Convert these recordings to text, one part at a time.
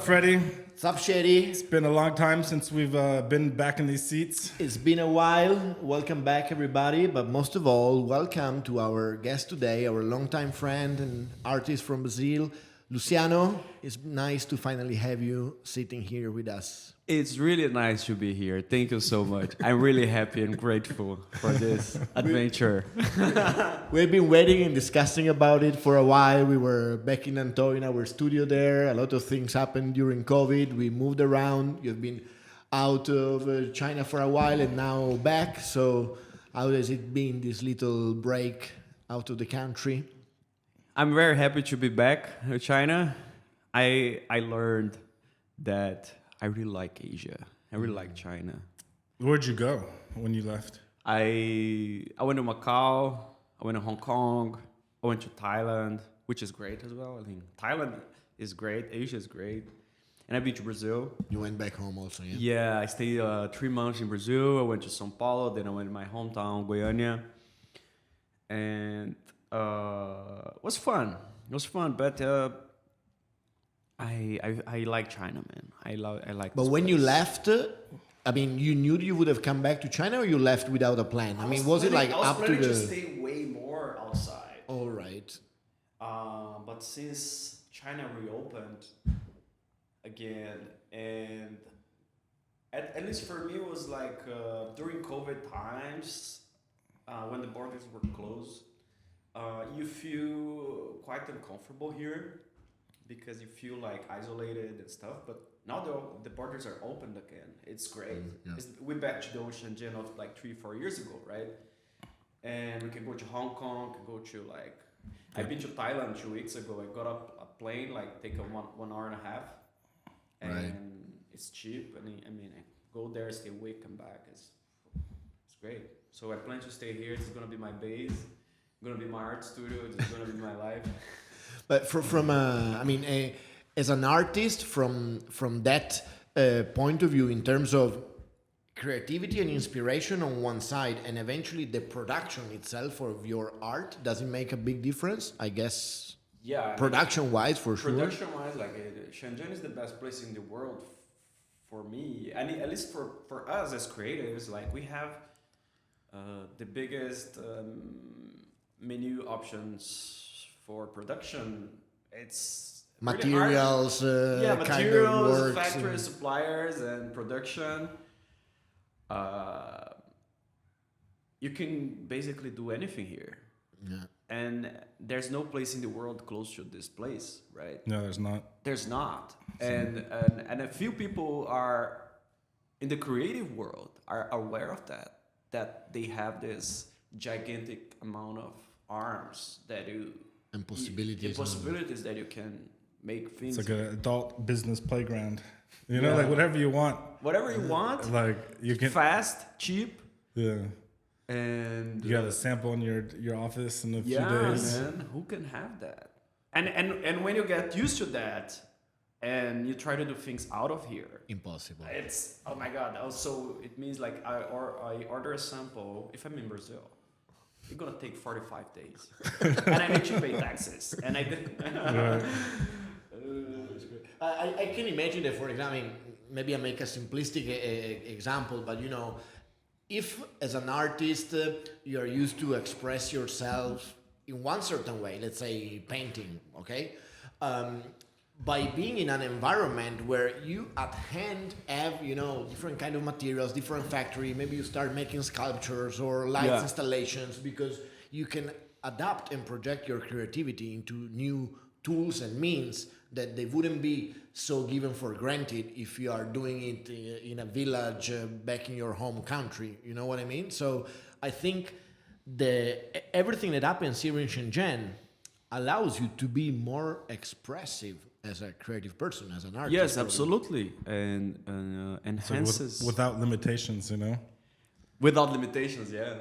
up, Freddie? What's up, Shetty? It's been a long time since we've been back in these seats. It's been a while. Welcome back, everybody. But most of all, welcome to our guest today, our longtime friend and artist from Brazil, Luciano. It's nice to finally have you sitting here with us. It's really nice to be here. Thank you so much. I'm really happy and grateful for this adventure. We've been waiting and discussing about it for a while. We were back in Anto in our studio there. A lot of things happened during COVID. We moved around. You've been out of China for a while and now back. So how has it been, this little break out of the country? I'm very happy to be back in China. I learned that I really like Asia. I really like China. Where'd you go when you left? I went to Macau. I went to Hong Kong. I went to Thailand, which is great as well. I think Thailand is great. Asia is great. And I've been to Brazil. You went back home also, yeah? Yeah, I stayed 3 months in Brazil. I went to São Paulo. Then I went to my hometown, Goiânia. And it was fun. It was fun, but I like China, man. I like. But when you left, I mean, you knew you would have come back to China, or you left without a plan? I mean, was it like up to the? to stay way more outside. All right. But since China reopened again, and at least for me, it was like during COVID times when the borders were closed. You feel quite uncomfortable here because you feel like isolated and stuff. But now the borders are opened again. It's great. Yeah. We're back to the Shenzhen of like 3-4 years ago, right? And we can go to Hong Kong, can go to like... I've been to Thailand 2 weeks ago. I got up a plane, like take a 1 hour and a half. And Right. it's cheap. I mean, I go there, stay a week, come back. It's great. So I plan to stay here. It's going to be my base. It's going to be my art studio. It's going to be my life. But as an artist, from that point of view, in terms of creativity and inspiration on one side, and eventually the production itself of your art, does it make a big difference? I guess. Yeah. I mean, production-wise, for sure. Production-wise, like Shenzhen is the best place in the world for me, and at least for us as creatives. Like we have the biggest menu options for production. It's Materials, materials, kind of works, factories, suppliers, and production. You can basically do anything here. Yeah. And there's no place in the world close to this place, right? No, there's not. There's not. And a few people are in the creative world are aware of that they have this gigantic amount of arms that you and possibilities. possibilities that you can make things. It's like an adult business playground. You know, Yeah. like whatever you want. Whatever you want, Like you can. fast, cheap, Yeah. and You got a sample in your office in a few yeah, days. man, who can have that? And when you get used to that, and you try to do things out of here, Impossible. it's oh my god. Also, it means like I order a sample if I'm in Brazil. It's gonna take 45 days, and I need to pay taxes. And I did. I can imagine that, for example, maybe I make a simplistic example, but you know, if as an artist you're used to express yourself in one certain way, let's say painting, okay? By being in an environment where you at hand have, you know, different kind of materials, different factory, maybe you start making sculptures or lights installations because you can adapt and project your creativity into new tools and means that they wouldn't be so given for granted if you are doing it in a village back in your home country. You know what I mean? So I think everything that happens here in Shenzhen allows you to be more expressive as a creative person, as an artist. Yes, absolutely, and enhances So without limitations, you know. without limitations. Yeah,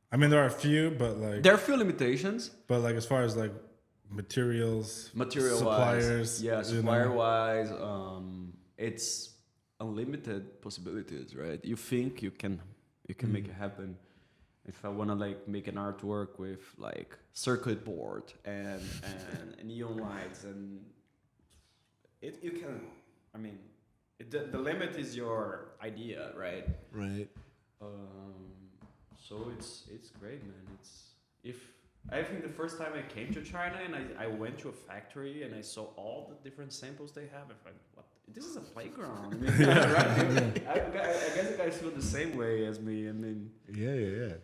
I mean, there are a few, but like. there are few limitations. But like as far as like materials, Material suppliers, wise, yeah, you supplier know. wise, it's unlimited possibilities, right? You think you can make it happen. If I want to like make an artwork with like circuit board and neon lights and you can. I mean, the limit is your idea, right? Right. So it's great, man. I think the first time I came to China and I went to a factory and I saw all the different samples they have. I thought, what? This is a playground. I mean, right? I guess you guys feel the same way as me. I mean, Yeah.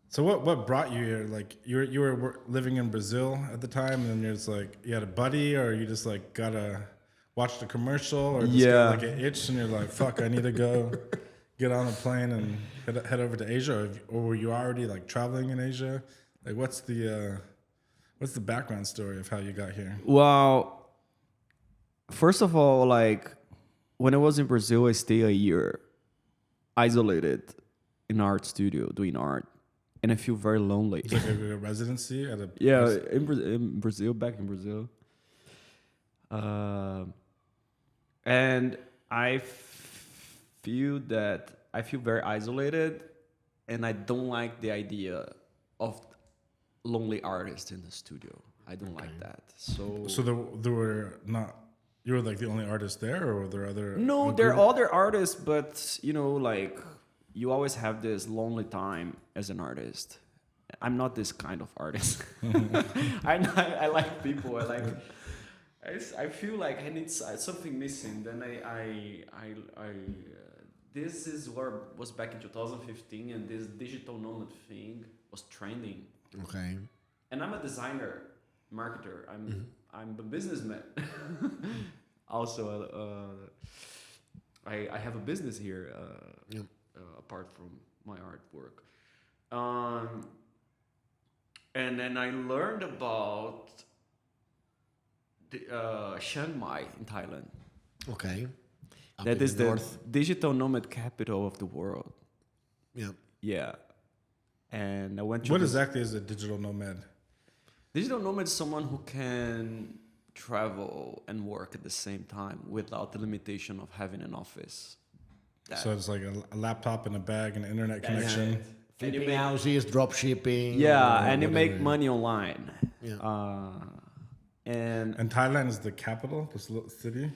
So what brought you here? Like you were living in Brazil at the time, and then you're just like you had a buddy, or you just like gotta watch the commercial, or just got like an itch, and you're like, fuck, I need to go get on a plane and head over to Asia, or were you already like traveling in Asia? Like what's the background story of how you got here? well, first of all, like when I was in Brazil, I stayed a year isolated in an art studio doing art, and I feel very lonely. Like a residency at a In Brazil, back in Brazil. And I feel very isolated, and I don't like the idea of lonely artists in the studio. I don't like that. So there were not. You were like the only artist there, or were there other? No, there are other artists, but like you always have this lonely time as an artist. I'm not this kind of artist. I like people. I feel like I need something missing. Then this is what was back in 2015, and this digital nomad thing was trending. Okay. And I'm a designer, marketer. I'm a businessman. Also, I have a business here apart from my artwork. And then I learned about Chiang Mai in Thailand. Okay. That is the digital nomad capital of the world. Yeah. Yeah. And I went to... What exactly is a digital nomad? Digital nomad is someone who can travel and work at the same time without the limitation of having an office. So it's like a laptop and a bag and an internet connection. Flipping houses, drop shipping. Yeah, and you make money online. Yeah. And Thailand is the capital, this little city?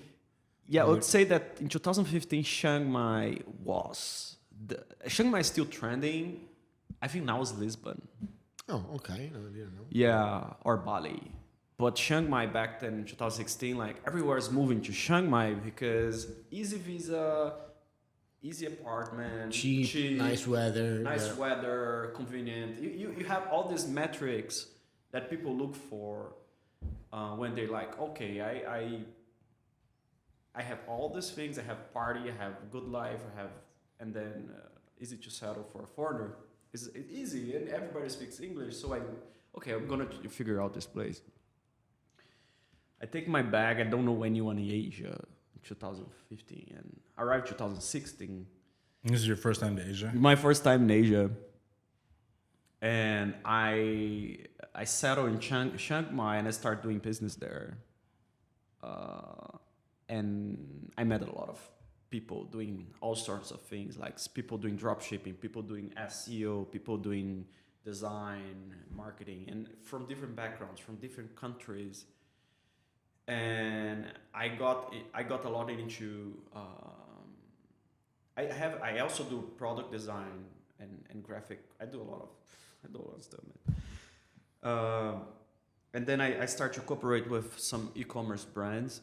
yeah, I would say that in 2015, Chiang Mai was... Chiang Mai is still trending. I think now it's Lisbon. Oh, okay. No, I didn't know. Yeah, or Bali. But Chiang Mai back then in 2016, like everywhere is moving to Chiang Mai because easy visa, easy apartment, cheap, nice weather, convenient. You have all these metrics that people look for when they're like, okay, I have all these things. I have party, I have good life, and then easy to settle for a foreigner. It's easy, and everybody speaks English. So I'm gonna figure out this place. I take my bag. I don't know anyone in Asia in 2015, and arrived 2016. This is your first time to Asia? My first time in Asia, and I settled in Chiang Mai, and I started doing business there. And I met a lot of people doing all sorts of things, like people doing drop shipping, people doing SEO, people doing design, marketing, and from different backgrounds, from different countries. And I got a lot into. I also do product design and graphic. I do a lot of stuff, man. And then I start to cooperate with some e-commerce brands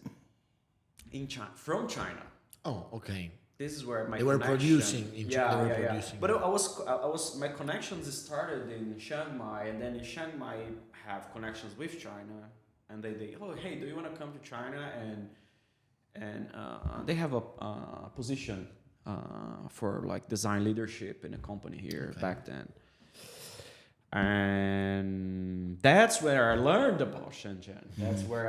in China, from China. Oh, okay. This is where they were producing in China. Yeah. But I was my connections started in Chiang Mai, and then in Chiang Mai have connections with China, and they hey, do you want to come to China? And they have a position for like design leadership in a company here back then. And that's where I learned about Shenzhen. That's where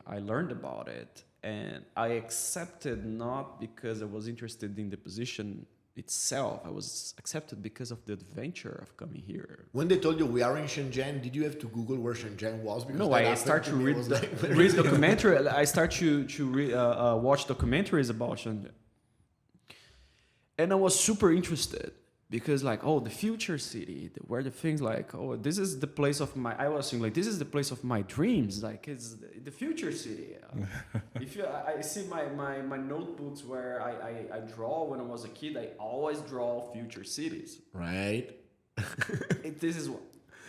I learned about it. And I accepted not because I was interested in the position itself. I was accepted because of the adventure of coming here. When they told you we are in Shenzhen, did you have to Google where Shenzhen was? Because no, I start to read documentary. I start to watch documentaries about Shenzhen. And I was super interested. because like, oh, the future city, where the things like, oh, this is the place of my, I was saying like, this is the place of my dreams, like it's the future city. If you, I see my notebooks where I draw when I was a kid, I always draw future cities. Right. This is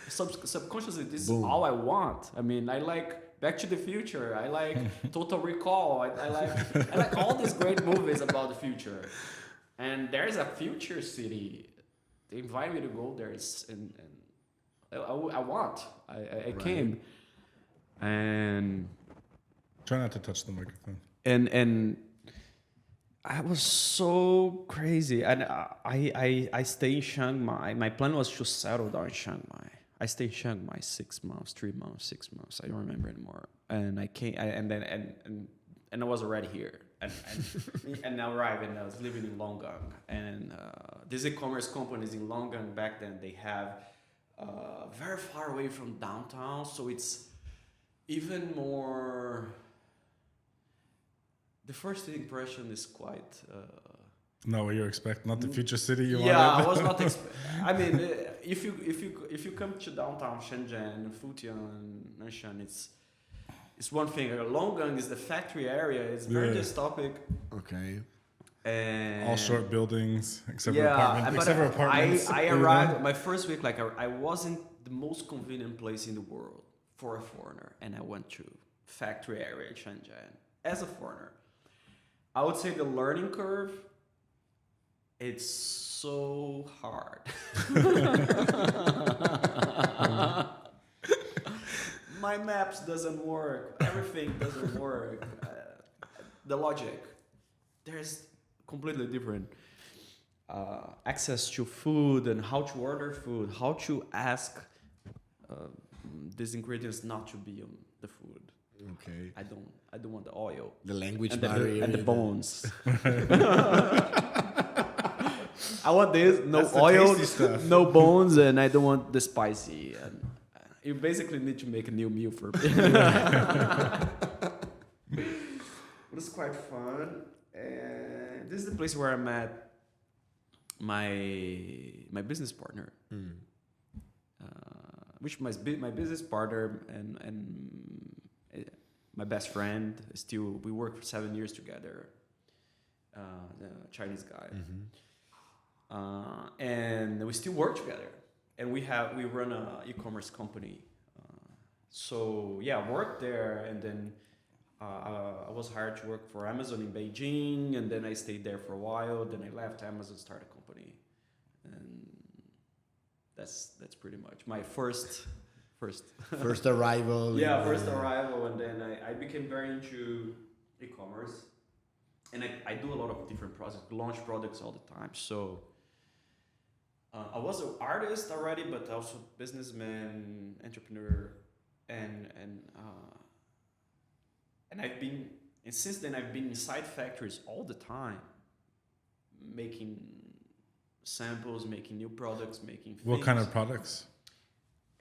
subconsciously, this Boom. is all I want. I mean, I like Back to the Future. I like Total Recall. I like all these great movies about the future. And there's a future city. They invite me to go there, and I want. I came, and Try not to touch the microphone. and I was so crazy, and I stay in Chiang Mai. My plan was to settle down in Chiang Mai. I stayed in Chiang Mai 6 months, 3 months, 6 months. I don't remember anymore. And I came, and I was already here. And I arrived, and I was living in Longgang. And these e-commerce companies in Longgang back then, they have very far away from downtown, so it's even more. The first impression is quite. Not what you expect. Not the future city you wanted. Yeah, I was not. I mean, if you come to downtown Shenzhen, Futian, Nanshan, it's one thing. Longgang is the factory area. It's very dystopic. Okay. And All short buildings, except for apartments. I arrived my first week. Like I wasn't the most convenient place in the world for a foreigner, and I went to factory area in Shenzhen as a foreigner. I would say the learning curve. It's so hard. My maps doesn't work. Everything doesn't work. The logic, there's completely different access to food and how to order food, how to ask these ingredients not to be on the food. Okay. I don't want the oil. The language and barrier and the bones. I want this, no oil, no bones, and I don't want the spicy. And you basically need to make a new meal for me. It was quite fun. And this is the place where I met my business partner. Which my business partner and my best friend. Still, we worked for 7 years together. The Chinese guy. And we still work together, and we run a e-commerce company. So yeah, I worked there, and then I was hired to work for Amazon in Beijing, and then I stayed there for a while. Then I left Amazon, started a company, and that's pretty much my first arrival. Yeah, first arrival, and then I became very into e-commerce, and I do a lot of different projects, launch products all the time. So. I was an artist already, but also businessman, entrepreneur, and since then I've been inside factories all the time, making samples, making new products, making things. What kind of products?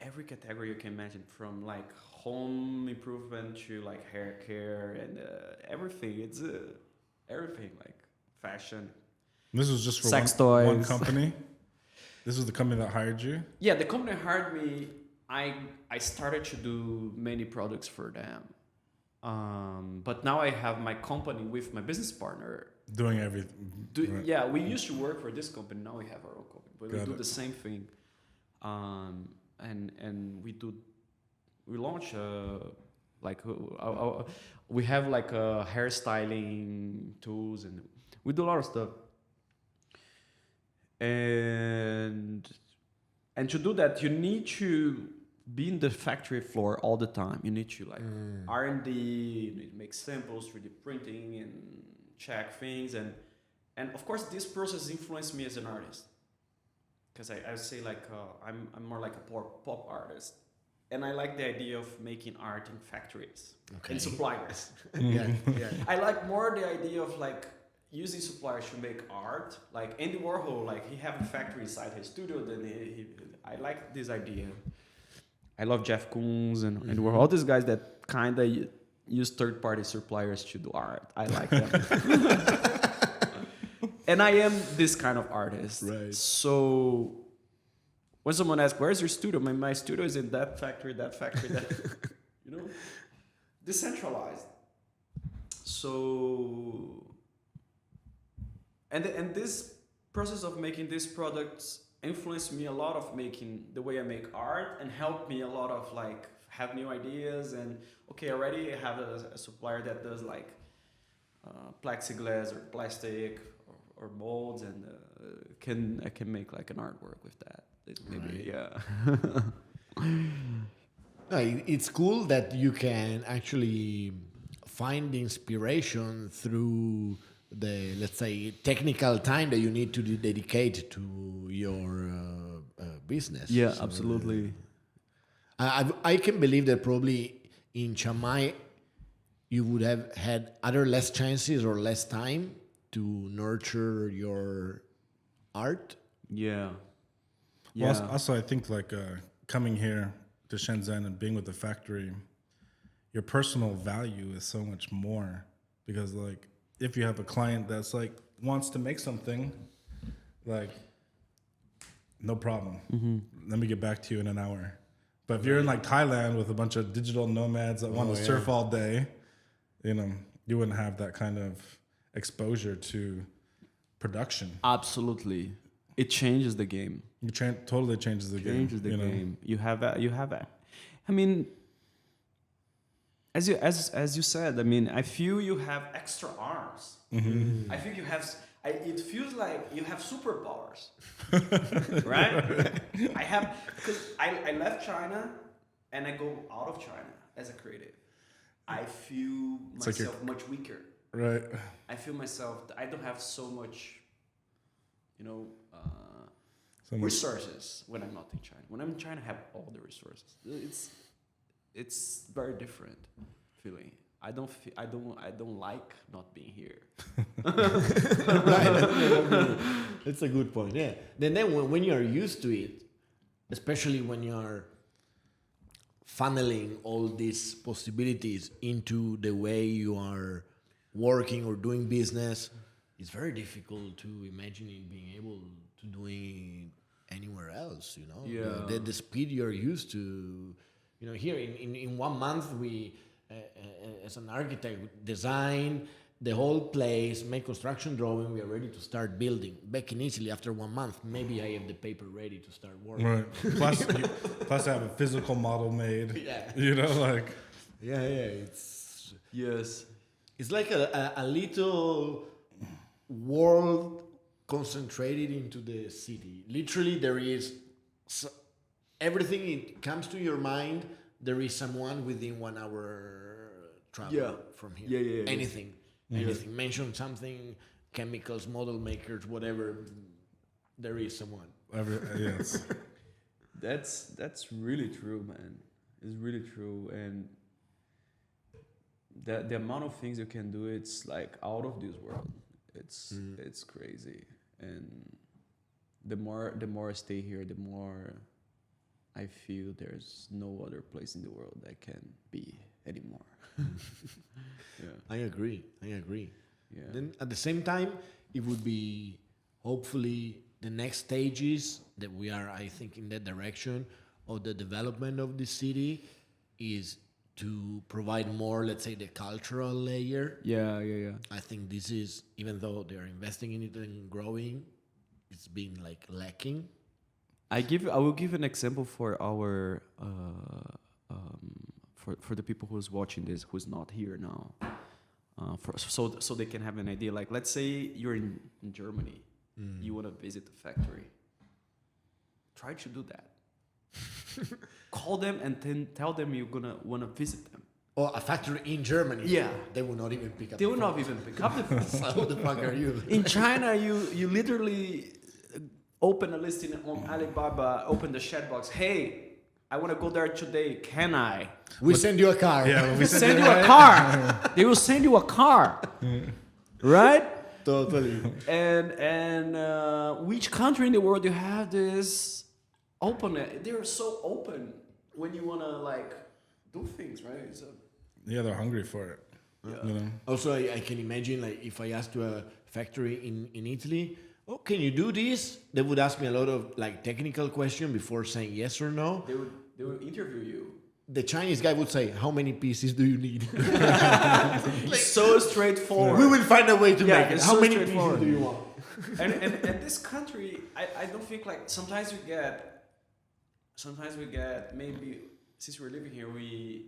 Every category you can imagine, from like home improvement to like hair care and everything. It's everything, like fashion. This was just for sex one toys. company? This was the company that hired you? Yeah, the company hired me. I started to do many products for them. But now I have my company with my business partner. Doing everything. Right. Yeah, we used to work for this company. Now we have our own company. But we do the same thing. And we launch we have like hairstyling tools, and we do a lot of stuff. And to do that, you need to be in the factory floor all the time. You need to like R&D, you need to make samples, 3D printing, and check things. And of course, this process influenced me as an artist, because I say like I'm more like a pop artist, and I like the idea of making art in factories and suppliers. Yeah. I like more the idea of like using suppliers to make art. Like Andy Warhol, like he have a factory inside his studio. Then I like this idea. I love Jeff Koons and Warhol, all these guys that kind of use third-party suppliers to do art. I like them. And I am this kind of artist. Right. So when someone asks, where's your studio? My studio is in that factory, that, you know, decentralized. So, and this process of making these products influenced me a lot of making the way I make art and helped me a lot of like have new ideas. And okay, already I have a supplier that does like plexiglass or plastic or molds, and I can make like an artwork with that. Maybe, No, it's cool that you can actually find inspiration through the, let's say, technical time that you need to dedicate to your business. Yeah, So, absolutely. I can believe that probably in Chiang Mai you would have had either less chances or less time to nurture your art. Yeah. Well, also, I think like coming here to Shenzhen and being with the factory, your personal value is so much more, because like if you have a client that's like wants to make something, like no problem. Let me get back to you in an hour. But if you're in like Thailand with a bunch of digital nomads that want to surf all day, you know, you wouldn't have that kind of exposure to production. Absolutely. It changes the game. It totally changes the game. Changes the game. You have a, I mean, as you said, I mean, I feel you have extra arms. I think you have. It feels like you have superpowers, right? I have, because I left China and I go out of China as a creative. I feel myself much weaker. Right. I feel myself. I don't have so much, you know, resources when I'm not in China. When I'm in China, I have all the resources. It's very different feeling. I don't like not being here. Right. That's a good point. Yeah. Then when you're used to it, especially when you're funneling all these possibilities into the way you are working or doing business, it's very difficult to imagine it being able to do it anywhere else. You know, the speed you're used to. You know, here in 1 month we, as an architect, design the whole place, make construction drawing, we are ready to start building. Back in Italy, after 1 month, maybe I have the paper ready to start working. Right. Plus I have a physical model made. Yeah. You know, like. Yeah, it's... Yes. It's like a little world concentrated into the city. Literally, there is... everything it comes to your mind, there is someone within 1 hour travel from here. Yeah. Anything. Mention something, chemicals, model makers, whatever. There is someone. Yes. That's really true, man. It's really true, and the amount of things you can do, it's like out of this world. It's crazy, and the more I stay here, the more I feel there's no other place in the world I can be anymore. I agree. Yeah. Then at the same time, it would be hopefully the next stages that we are, I think, in that direction of the development of the city is to provide more, let's say, the cultural layer. Yeah. I think this is, even though they're investing in it and growing, it's been like lacking. I will give an example for our for the people who's watching this, who's not here now, so they can have an idea. Like, let's say you're in Germany, you want to visit the factory. Try to do that. Call them and then tell them you're gonna want to visit them. Or a factory in Germany. Yeah. They will not even pick up. They will not even pick up the phone. So who the fuck are you? In China, you literally open a listing on Alibaba, open the chat box. Hey, I want to go there today. Can I? We send you a car. Yeah, We send you a car. They will send you a car, right? Totally. And which country in the world you have this openness? They're so open when you want to like do things, right? So, Yeah, they're hungry for it. You know? Also, I can imagine, like, if I asked to a factory in Italy, oh, can you do this? They would ask me a lot of like technical questions before saying yes or no. They would interview you. The Chinese guy would say, "How many pieces do you need?" It's so straightforward. We will find a way to make it. it's How so many pieces straightforward. do you want? and this country, I don't think like sometimes we get maybe since we're living here we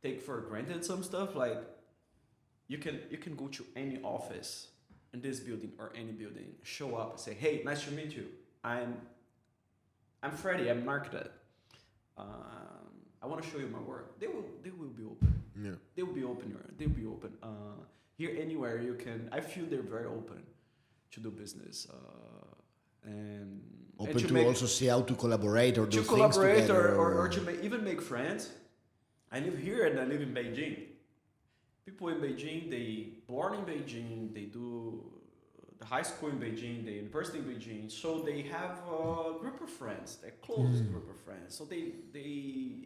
take for granted some stuff like you can go to any office in this building or any building, show up and say, hey, nice to meet you. I'm Freddie, I'm an architect. I want to show you my work. They will be open. Yeah. They will be open. They'll be open. Here anywhere you can. I feel they're very open to do business. And Open and to make, also see how to collaborate or do to things collaborate together. or to even make friends. I live here and I live in Beijing. People in Beijing, they born in Beijing, they do the high school in Beijing, the university in Beijing, so they have a group of friends, a close group of friends. So they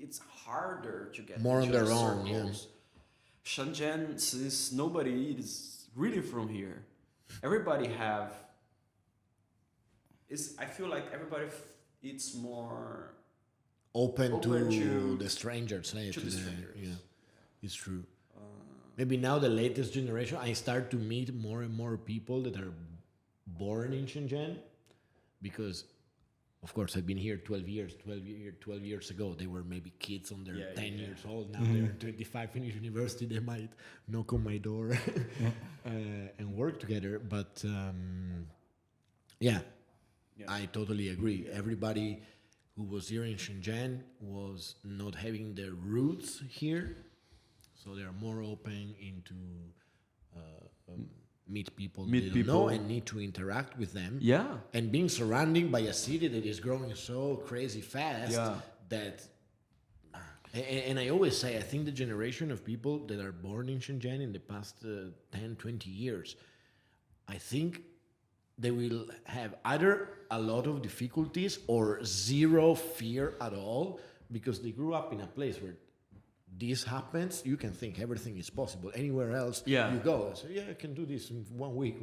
it's harder to get More on into their the own, yeah. circles. Shenzhen, since nobody is really from here, everybody have. I feel like everybody it's more open Open to to- the strangers. to the strangers. Yeah, it's true. Maybe now the latest generation, I start to meet more and more people that are born in Shenzhen, because, of course, I've been here 12 years. 12 years ago, they were maybe kids on their 10 years old. Now they're 25, finish university. They might knock on my door and work together. But yeah, I totally agree. Everybody who was here in Shenzhen was not having their roots here. So they are more open into meet people Meet they don't people. know and need to interact with them. Yeah. And being surrounded by a city that is growing so crazy fast Yeah. that. And I always say, I think the generation of people that are born in Shenzhen in the past 10, 20 years, I think they will have either a lot of difficulties or zero fear at all, because they grew up in a place where this happens, you can think everything is possible. Anywhere else Yeah. you go, so yeah, I can do this in 1 week.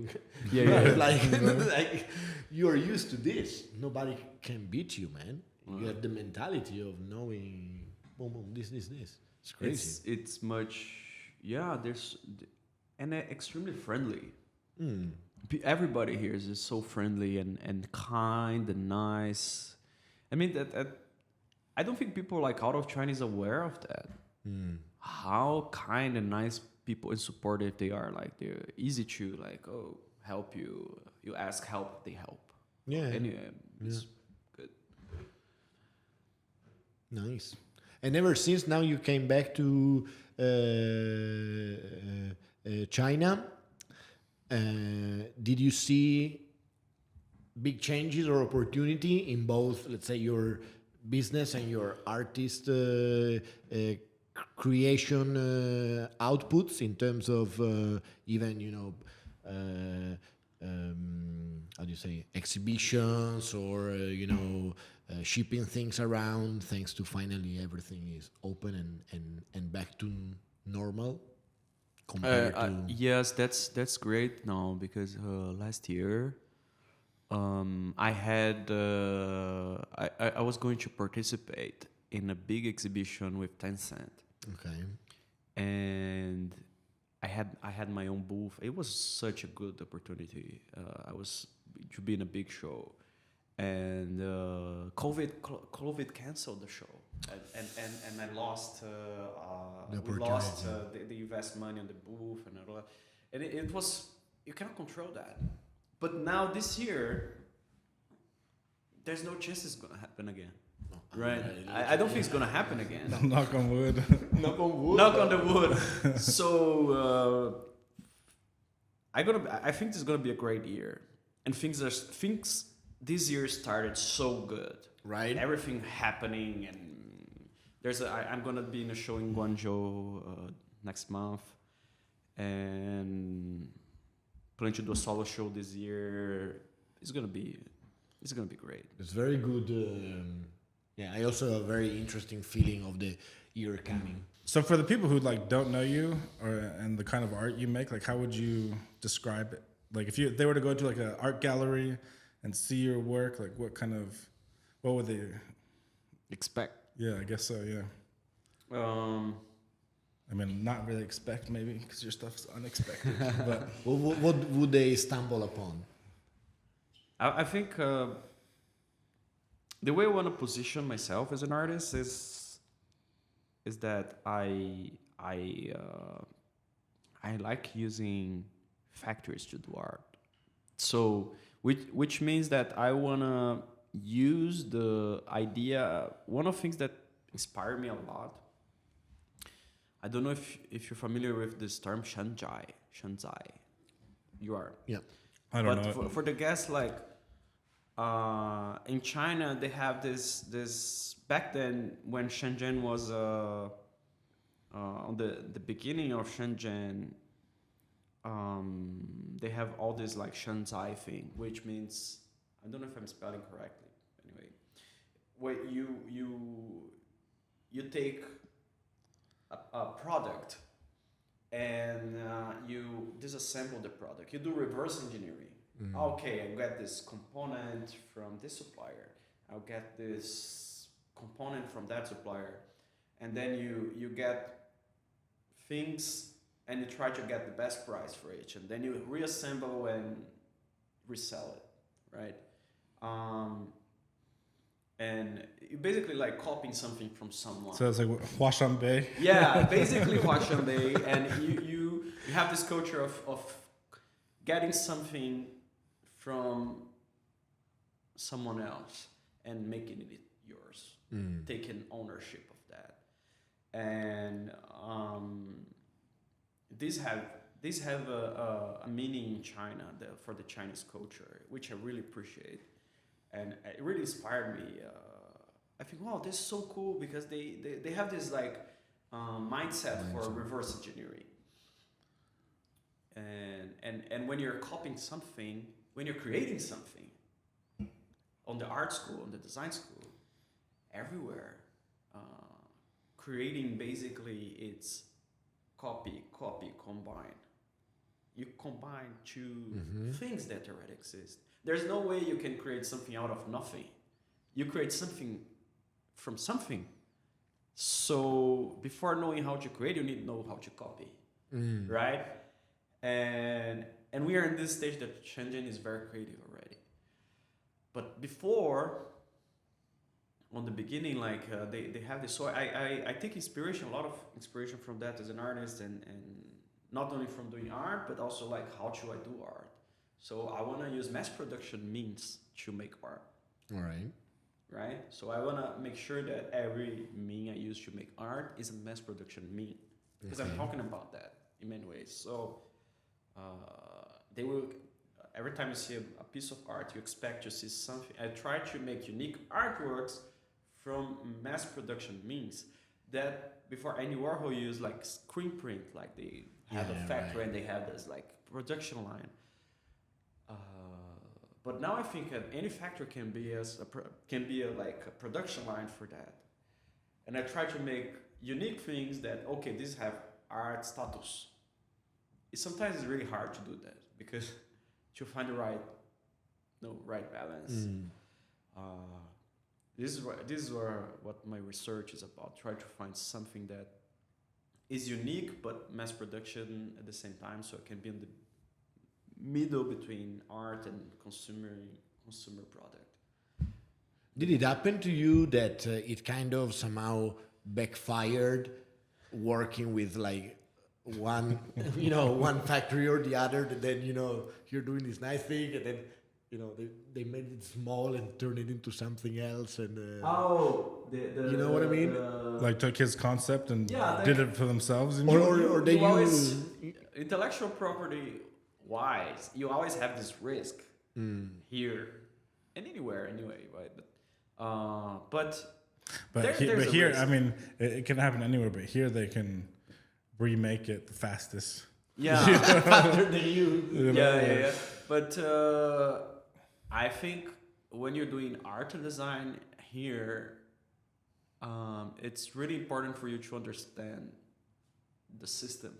Yeah. like you're used to this. Nobody can beat you, man. You have the mentality of knowing, boom, boom, this. It's crazy. It's much, and extremely friendly. Everybody here is just so friendly and kind and nice. I mean that I don't think people like out of China is aware of that. How kind and nice people and supportive they are. Like they're easy to help you. You ask help, they help. Yeah. Anyway, it's good. Nice. And ever since now you came back to China, did you see big changes or opportunity in both, let's say, your business and your artist creation outputs in terms of even, how do you say, exhibitions or, shipping things around, thanks to finally everything is open and back to normal compared to... Yes, that's great now because last year I had I was going to participate in a big exhibition with Tencent. Okay. And I had my own booth. It was such a good opportunity. I was to be in a big show, and COVID canceled the show, and I lost. We lost the invest money on the booth and all that. And it was, you cannot control that. But now this year, there's no chance it's gonna happen again. Right? I don't think it's gonna happen again. Knock on wood. Knock on wood. Knock on the wood. So I think this is gonna be a great year, and things this year started so good. Right. Everything happening, and I'm gonna be in a show in Guangzhou next month, and plan to do a solo show this year. It's gonna be great. It's very good. I also have a very interesting feeling of the year coming. So for the people who like don't know you and the kind of art you make, like how would you describe it? Like if they were to go to like an art gallery and see your work, like what would they Expect. Yeah, I guess so. Yeah. I mean, not really expect maybe because your stuff's unexpected. But What would they stumble upon? I think the way I want to position myself as an artist is that I like using factories to do art. So which means that I wanna use the idea. One of the things that inspired me a lot. I don't know if you're familiar with this term Shenzhen. You are. Yeah. I don't know. But for the guests, like in China, they have this back then when Shenzhen was on the beginning of Shenzhen. They have all this like Shenzai thing, which means I don't know if I'm spelling correctly. Anyway, where you take a product and you disassemble the product. You do reverse engineering. Okay, I get this component from this supplier. I'll get this component from that supplier, and then you get things and you try to get the best price for each, and then you reassemble and resell it, right? And you basically like copying something from someone. So it's like Huashanbei. Yeah, basically Huashanbei, and you have this culture of getting something from someone else and making it yours, taking ownership of that, and these have a meaning in China for the Chinese culture, which I really appreciate. And it really inspired me. I think, wow, this is so cool because they have this like mindset for reverse engineering. And when you're copying something, when you're creating something, on the art school, on the design school, everywhere, creating basically it's copy, combine. You combine two things that already exist. There's no way you can create something out of nothing. You create something from something. So before knowing how to create, you need to know how to copy, right? And we are in this stage that Shenzhen is very creative already. But before, on the beginning, like they have this. So I take a lot of inspiration from that as an artist, and not only from doing art, but also like how should I do art. So I want to use mass production means to make art. All right. Right? So I want to make sure that every mean I use to make art is a mass production mean. Because I'm talking about that in many ways. So they will, every time you see a piece of art, you expect to see something. I try to make unique artworks from mass production means that before Andy Warhol used like screen print, like they have a factory and they have this like production line. But now I think that any factory can be like a production line for that, and I try to make unique things that these have art status. Sometimes it's really hard to do that because to find the right balance. This is what my research is about. Try to find something that is unique but mass production at the same time, so it can be in the middle between art and consumer product. Did it happen to you that it kind of somehow backfired working with like one factory or the other, and then you're doing this nice thing and then they made it small and turned it into something else, and you know what I mean? Like took his concept and did it for themselves, or they use intellectual property wise, you always have this risk here and anywhere anyway, right? But here, I mean, it can happen anywhere, but here they can remake it the fastest. Yeah, faster than you. Yeah. But I think when you're doing art and design here, it's really important for you to understand the system.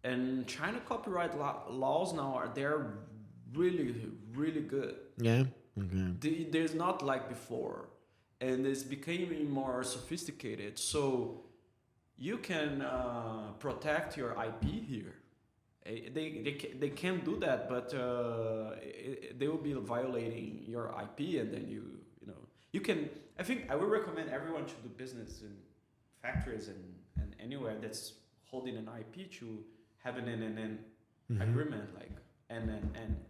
And China copyright laws now they're really really good. Yeah. Okay. There's not like before, and it's becoming more sophisticated. So you can protect your IP here. They can't do that, but they will be violating your IP, and then you can. I think I would recommend everyone to do business in factories and anywhere that's holding an IP to have an NNN agreement, like and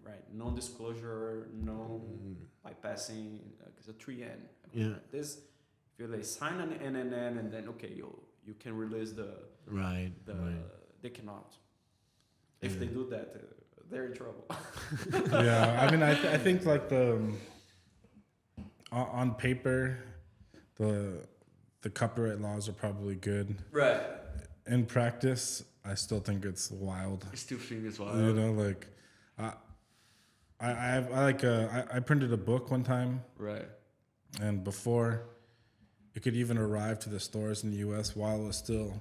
right, non-disclosure, no bypassing. It's a 3N. Yeah. This if you sign an NNN and then okay, you can release the Right. they cannot. If they do that, they're in trouble. Yeah, I mean, I think like on paper, the copyright laws are probably good. Right. In practice, I still think it's wild. I still think it's wild. You know, like I printed a book one time, Right. and before it could even arrive to the stores in the U.S. while it was still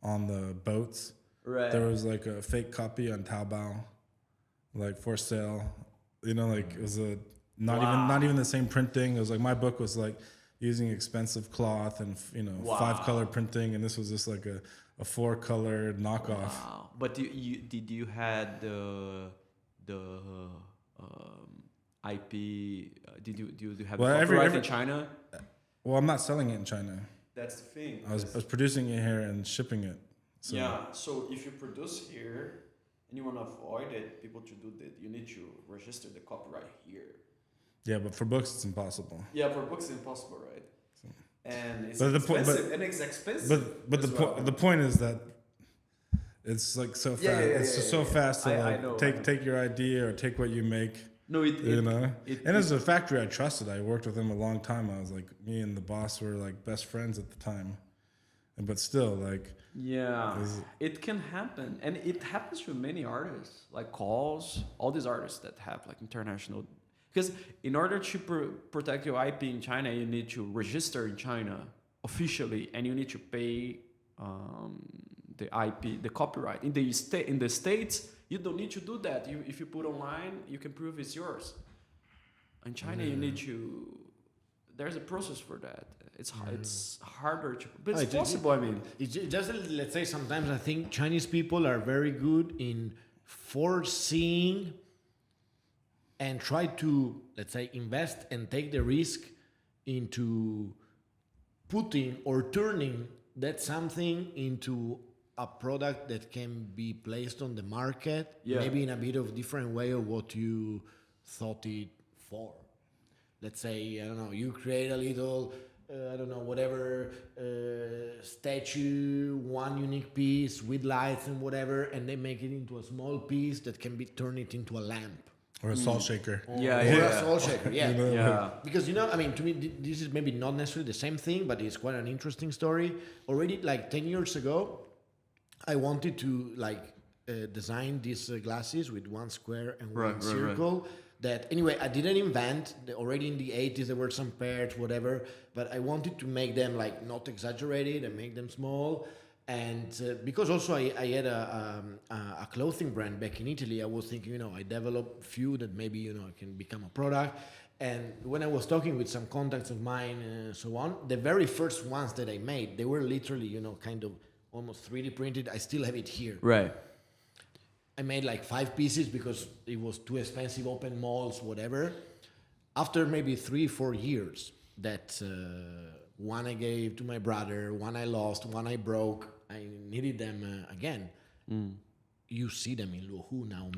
on the boats. Right. There was like a fake copy on Taobao, like for sale. You know, like it was not even the same printing. It was like my book was like using expensive cloth and 5-color printing, and this was just like a 4-color knockoff. Wow. But did you had the IP? Did you have the copyright in China? Well, I'm not selling it in China. That's the thing. I was producing it here and shipping it. So. Yeah. So if you produce here and you want to avoid it, people to do that, you need to register the copyright here. Yeah, but for books it's impossible. Yeah, for books it's impossible, right? And it's expensive. But the point is that it's like so fast. It's so fast to take your idea or take what you make. No, and as a factory I trusted. I worked with them a long time. I was like, me and the boss were like best friends at the time. But still, like, it can happen, and it happens to many artists, like Calls, all these artists that have like international. Because in order to protect your IP in China, you need to register in China officially, and you need to pay the IP, the copyright. In the States, you don't need to do that. If you put online, you can prove it's yours. In China, you need to. There's a process for that. It's harder to, but it's possible. I mean, it's just let's say sometimes I think Chinese people are very good in foreseeing and try to, let's say, invest and take the risk into putting or turning that something into a product that can be placed on the market, maybe in a bit of different way of what you thought it for. Let's say, I don't know, you create a little, whatever statue, one unique piece with lights and whatever, and they make it into a small piece that can be turned it into a lamp. Or a salt shaker. Or a salt shaker, Yeah. Because, I mean, to me, this is maybe not necessarily the same thing, but it's quite an interesting story. Already, like 10 years ago, I wanted to, design these glasses with one square and one circle. That, anyway, I didn't invent. Already in the 80s, there were some pairs, whatever. But I wanted to make them, not exaggerated and make them small. And because also I had a clothing brand back in Italy, I was thinking, I developed a few that maybe, can become a product. And when I was talking with some contacts of mine and so on, the very first ones that I made, they were literally, kind of almost 3D printed. I still have it here. Right. I made 5 pieces because it was too expensive, open malls, whatever. After maybe 3-4 years, that one I gave to my brother, one I lost, one I broke. I needed them again. You see them in Luhu now,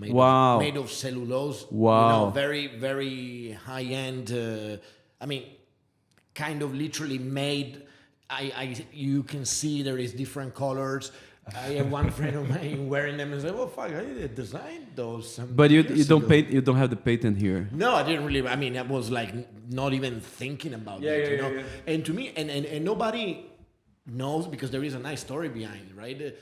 made of cellulose. Wow. Very, very high end. Kind of literally made. You can see there is different colors. I have one friend of mine wearing them and said, "Oh fuck, I designed those." But you don't paint. You don't have the patent here. No, I didn't really. I mean, I was not even thinking about it. Yeah. And to me, and nobody knows because there is a nice story behind it, right?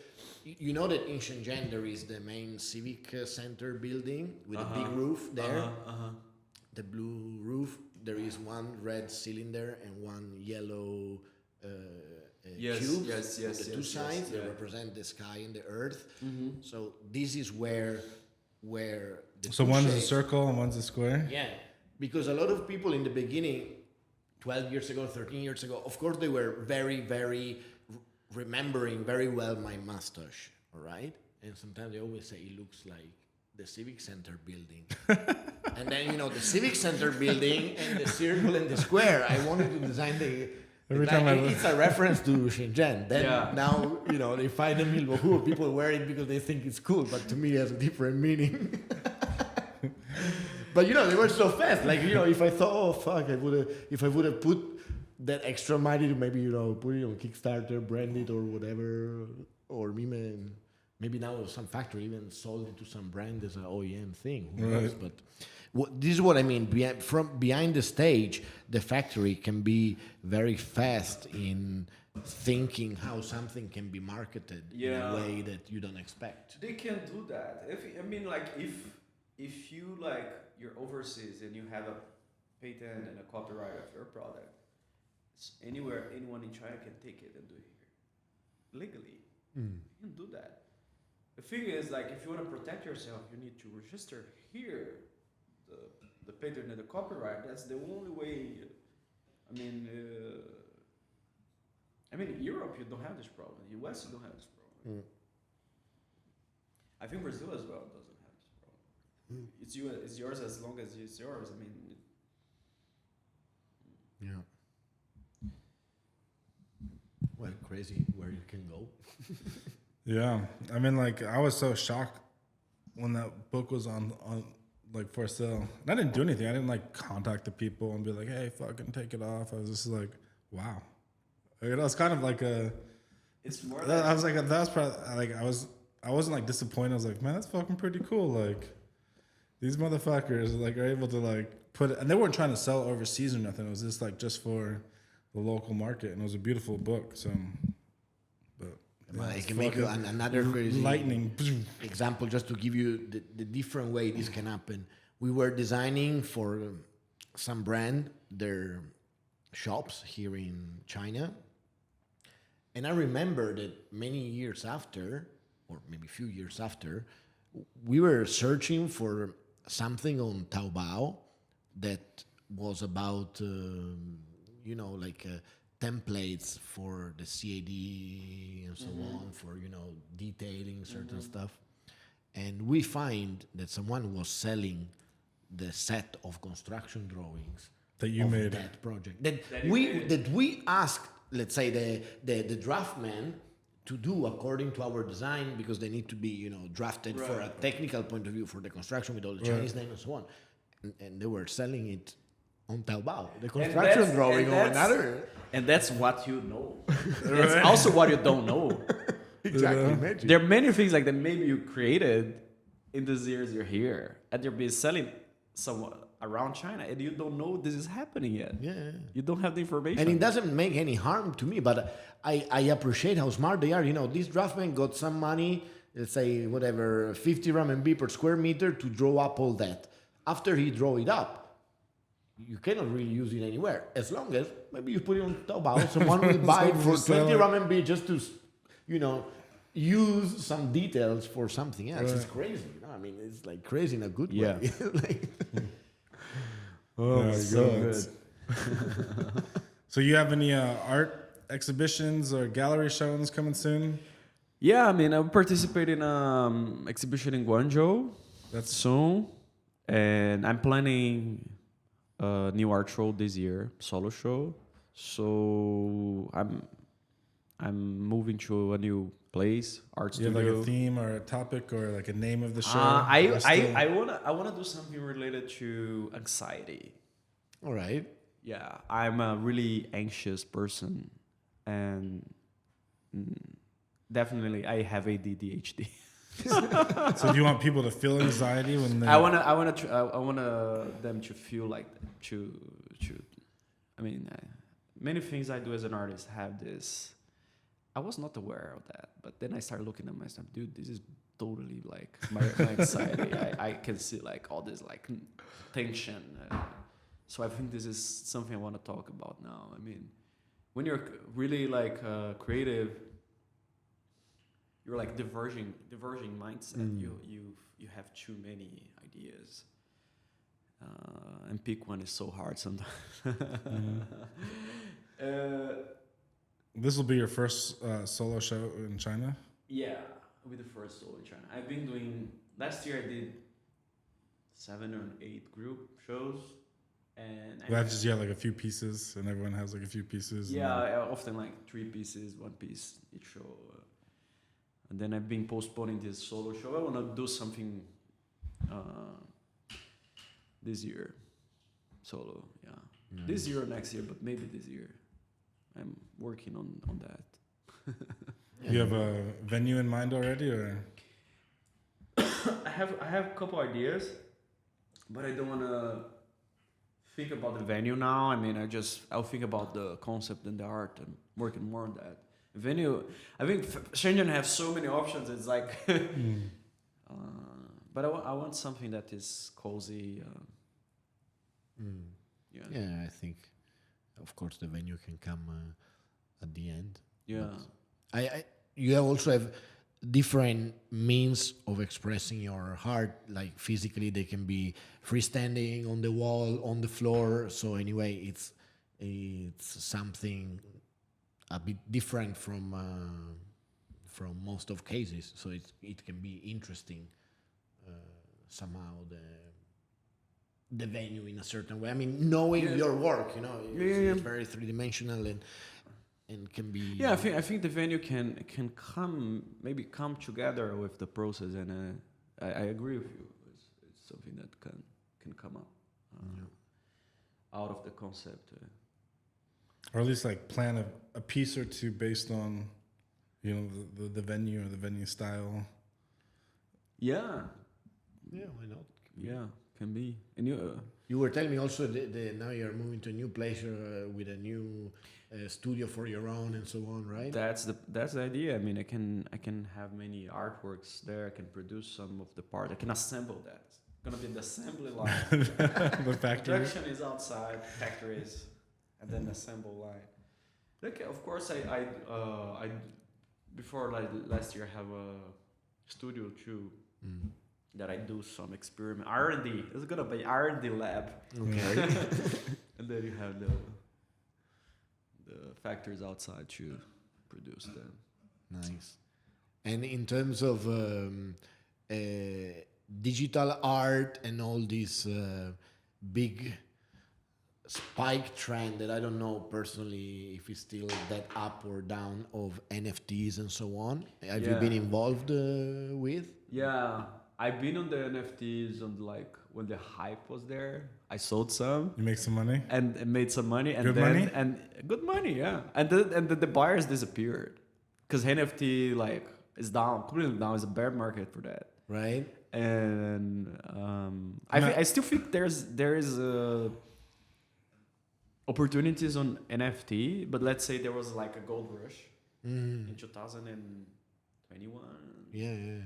You know that in Shenzhen there is the main civic center building with a big roof there, the blue roof. there is one red cylinder and one yellow Yes, cube yes, on yes, the two yes, sides yes, that yeah. represent the sky and the earth. So this is where the So two one's a shapes- circle and one's a square. yeah, because a lot of people in the beginning, 12 years ago, 13 years ago, of course they were very, very remembering very well my mustache, all right? And sometimes they always say it looks like the Civic Center building. And then, the Civic Center building and the circle and the square, I wanted to design the... Every time I look- it's a reference to Shenzhen. Then Yeah. now, they find in Milwaukee, people wear it because they think it's cool, but to me it has a different meaning. But they were so fast. Like if I thought, oh fuck, if I would have put that extra money to maybe put it on Kickstarter, brand it or whatever, or maybe now some factory even sold it to some brand as an OEM thing. Who knows? But this is what I mean. From behind the stage, the factory can be very fast in thinking how something can be marketed in a way that you don't expect. They can do that. If you you're overseas and you have a patent and a copyright of your product, anywhere anyone in China can take it and do it here legally. You can do that. The thing is, if you want to protect yourself, you need to register here the patent and the copyright. That's the only way. Europe, you don't have this problem. US, you don't have this problem. I think Brazil as well doesn't have this problem. It's yours as long as it's yours. Yeah. Well, crazy where you can go. Yeah, I was so shocked when that book was on for sale. And I didn't do anything. I didn't contact the people and be like, "Hey, fucking take it off." I was just like, "Wow." It was kind of like a. It's more. I was like, that was probably I wasn't disappointed. I was like, man, that's fucking pretty cool. These motherfuckers are able to put it, and they weren't trying to sell it overseas or nothing. It was just just for the local market, and it was a beautiful book. So, but Well, I can make you another crazy lightning example just to give you the different way this can happen. We were designing for some brand their shops here in China. And I remember that many years after, or maybe a few years after, we were searching for something on Taobao that was about, templates for the CAD and so on, for, detailing certain stuff. And we find that someone was selling the set of construction drawings that you of made that project. That we asked, let's say, the draftman to do according to our design, because they need to be, drafted for a technical point of view for the construction with all the Chinese name and so on. And they were selling it on Taobao, the construction drawing or another. And that's what you know. That's also what you don't know. Exactly. Imagine. There are many things like that maybe you created in these years you're here, and you're being selling somewhere around China, and you don't know this is happening yet. Yeah. You don't have the information. And it doesn't make any harm to me, but I appreciate how smart they are. This draftman got some money, let's say, 50 RMB per square meter to draw up all that. After he draw it up, you cannot really use it anywhere. As long as maybe you put it on Taobao, someone will buy it for 20 RMB just to, use some details for something else. It's crazy. It's crazy in a good way. Oh my so god! So you have any art exhibitions or gallery showings coming soon? Yeah, I'm participating in exhibition in Guangzhou. That's soon, and I'm planning a new art show this year, solo show. So I'm moving to a new place, art you have studio. a theme or a topic or a name of the show? I wanna do something related to anxiety. All right. Yeah, I'm a really anxious person, and definitely I have ADHD. So do you want people to feel anxiety when they? I wanna them to feel like that. Many things I do as an artist have this. I was not aware of that, but then I started looking at myself. Dude, this is totally my anxiety. I can see all this tension. So I think this is something I want to talk about now. I mean, when you're really like creative, you're like diverging mindset. You have too many ideas, and pick one is so hard sometimes. This will be your first solo show in China? Yeah, with the first solo in China. I've been doing, last year I did 7 or 8 group shows. And That's just, like a few pieces, and everyone has like a few pieces. Yeah, often like 3 pieces, 1 piece each show. And then I've been postponing this solo show. I want to do something this year, solo, yeah. Nice. This year or next year, but maybe this year. I'm working on that. You have a venue in mind already, or? I have a couple ideas, but I don't want to think about the venue now. I mean, I'll think about the concept and the art and working more on that. Venue, I think Shenzhen has so many options. It's like, but I want something that is cozy. Yeah. Yeah, I think, of course, the venue can come at the end. Yeah. You also have different means of expressing your art. Like physically, they can be freestanding on the wall, on the floor. So anyway, it's something a bit different from most of cases. So it can be interesting somehow the venue in a certain way. I mean, knowing your work, it's very 3-dimensional and can be. Yeah, I think the venue can come together with the process, and I agree with you. It's something that can come up out of the concept. Or at least like plan a piece or two based on, the venue or the venue style. Yeah. Yeah, why not? Yeah, can be. And you were telling me also that now you're moving to a new place with a new studio for your own and so on, right? That's the idea. I mean, I can have many artworks there. I can produce some of the part. I can assemble that. It's gonna be the assembly line. The factory. Production is outside factories, and then assemble line. Look, of course, I before like last year I have a studio too. That I do some experiment R&D. It's gonna be R&D lab. Okay. And then you have the factories outside to produce them. Nice. And in terms of digital art and all this big spike trend that I don't know personally if it's still that up or down of NFTs and so on. Have you been involved with? Yeah, I've been on the NFTs on like when the hype was there. I sold some. You make some money? And made some money. And money? And good money, yeah. And the buyers disappeared. Because NFT like is down, completely down. It's a bear market for that. Right. And I still think there is opportunities on NFT, but let's say there was like a gold rush in 2021. Yeah.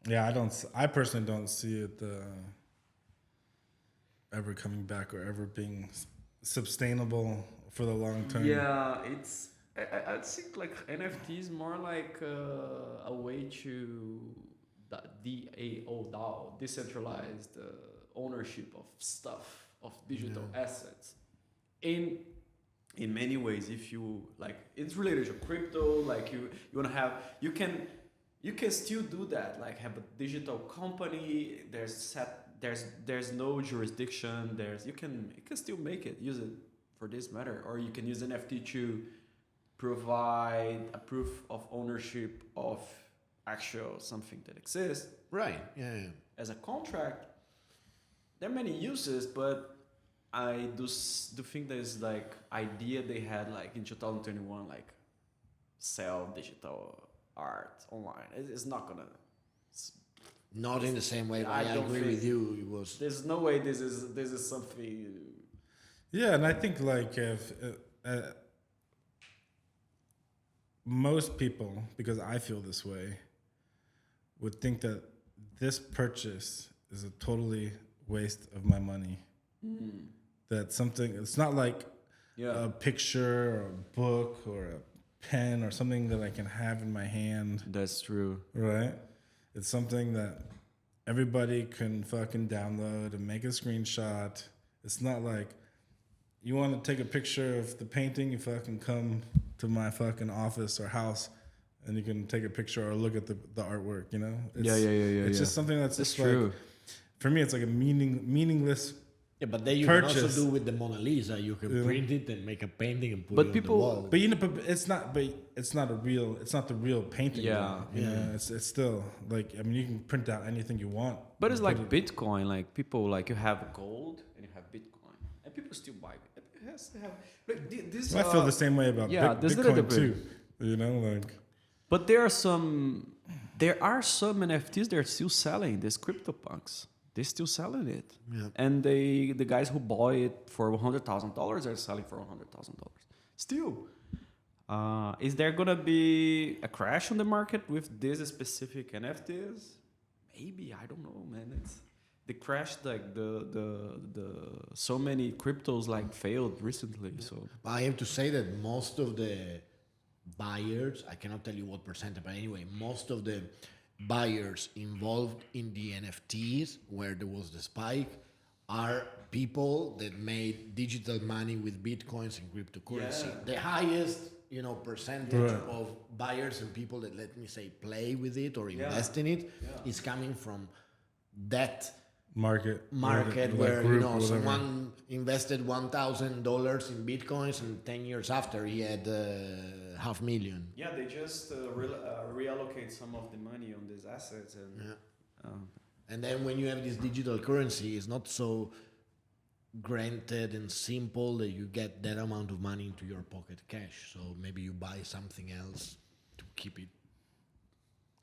Yeah, I personally don't see it ever coming back or ever being sustainable for the long term. Yeah, I think like NFT is more like a way to DAO, decentralized ownership of stuff, of digital assets. In many ways, if you like, it's related to crypto. Like you want to have, you can still do that. Like have a digital company. There's no jurisdiction. You can still make it, use it for this matter, or you can use NFT to provide a proof of ownership of actual something that exists. Right. Yeah. As a contract, there are many uses, but I do think there's like idea they had like in 2021, like sell digital art online. It's not gonna. Not in the same way. I I agree with you. It was. There's no way this is something. Yeah, and I think like if most people, because I feel this way, would think that this purchase is a totally waste of my money. that something. It's not like Yeah. a picture or a book or a pen or something that I can have in my hand, That's true. right? It's something that everybody can fucking download and make a screenshot. It's not like you want to take a picture of the painting, you fucking come to my fucking office or house and you can take a picture or look at the artwork, you know? It's, It's just something that's just true. like, for me, it's like a meaningless. Yeah, but then you Purchase. can also do with the Mona Lisa. You can print it and make a painting and put But it people- on the wall. But you know, but it's not the real painting. Yeah. though, you know? It's still like, I mean, you can print out anything you want. But it's and like put it- Bitcoin. Like people, like you have gold and you have Bitcoin, and people still buy it. It has to have. Like this. I feel the same way about yeah, there's a little Bitcoin bit. too. You know, like. But there are some NFTs that are still selling. These CryptoPunks, they're still selling it. Yeah. And the guys who bought it for $100,000 are selling for $100,000 still. Is there gonna be a crash on the market with these specific NFTs? Maybe, I don't know, man. They crashed, like the so many cryptos like failed recently. So I have to say that most of the buyers, I cannot tell you what percentage, but anyway, most of the buyers involved in the NFTs where there was the spike are people that made digital money with Bitcoins and cryptocurrency. Yeah. The highest, percentage Right. of buyers and people that, let me say, play with it or invest in it is coming from that Market market like where group or whatever. someone invested $1,000 in Bitcoins and 10 years after he had $500,000. yeah, they just reallocate some of the money on these assets and. Yeah. And then when you have this digital currency, it's not so granted and simple that you get that amount of money into your pocket cash. So maybe you buy something else to keep it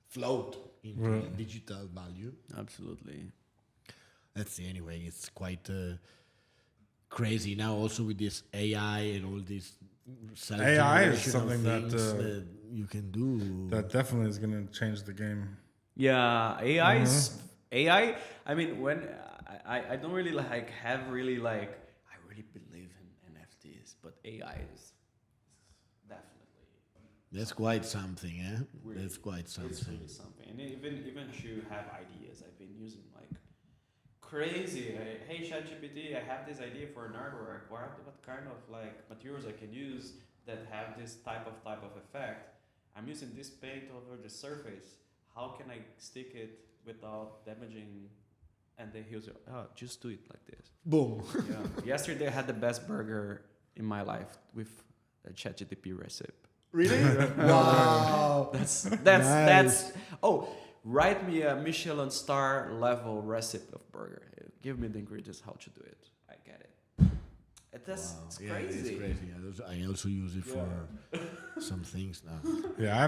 float into a digital value. Absolutely. Let's see. Anyway, it's quite crazy now. Also with this AI and all these AI is self-generational something that, things that you can do. That definitely is going to change the game. Yeah, AI is AI. I mean, when I don't really have really I really believe in NFTs, but AI is definitely That's quite something, eh? Really, That's quite it's something. really something. And even to have ideas, I've been using crazy. Hey ChatGPT, I have this idea for an artwork. What kind of materials I can use that have this type of effect? I'm using this paint over the surface. How can I stick it without damaging? And then he was like, oh, just do it like this. Boom. Yeah. Yesterday I had the best burger in my life with a ChatGPT recipe. Really? Wow. That's oh, write me a Michelin star level recipe of burger. Give me the ingredients, how to do it. I get it. It's Yeah, crazy. it's crazy. I also use it for some things now. Yeah, I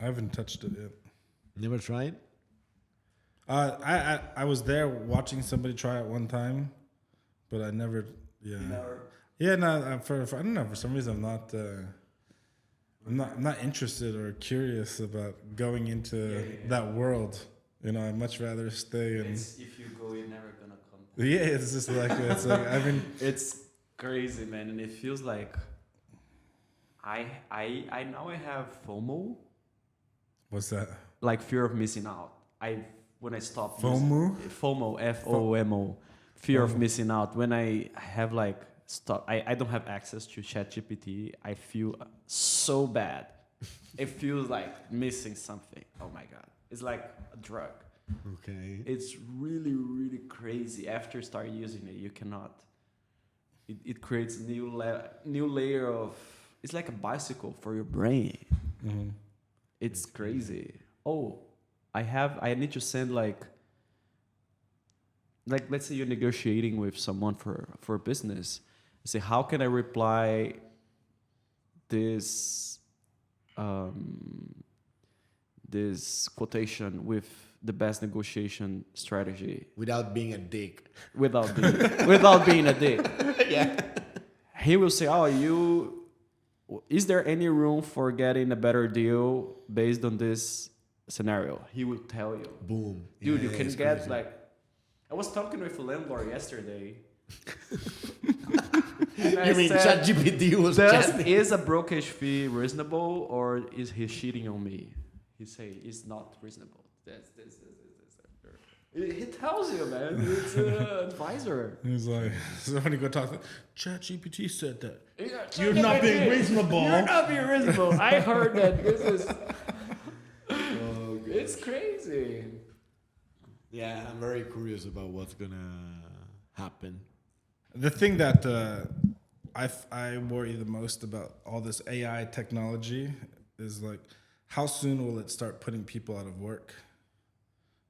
haven't touched it yet. Never tried? I was there watching somebody try it one time, but I never. Yeah. Yeah. No. For I don't know. For some reason, I'm not interested or curious about going into that world. I'd much rather stay in. If you go, you're never gonna come back. Yeah, it's just like I mean, It's crazy, man, and it feels like I now I have FOMO, what's that? like fear of missing out. When I stop FOMO? FOMO, FOMO, fear of missing out. When I have I don't have access to ChatGPT, I feel so bad. It feels like missing something. Oh my god, it's like a drug. Okay. It's really, really crazy. After you start using it, you cannot. It creates new layer of. It's like a bicycle for your brain. Mm-hmm. It's crazy. Oh, I need to send let's say you're negotiating with someone for business. Say, how can I reply this this quotation with the best negotiation strategy Without being a dick. without being a dick. Yeah. He will say, is there any room for getting a better deal based on this scenario? He will tell you. Boom. Dude, Yeah, you can it's get crazy. I was talking with a landlord yesterday You mean ChatGPT was chatting? Is a brokerage fee reasonable, or is he cheating on me? He say it's not reasonable. That's. He tells you, man. It's an advisor. He's like, somebody go talk to ChatGPT said that. Yeah, You're not being reasonable. You're not being reasonable. I heard that this is. It's crazy. Yeah, I'm very curious about what's gonna happen. The thing that I worry the most about all this AI technology is like, how soon will it start putting people out of work?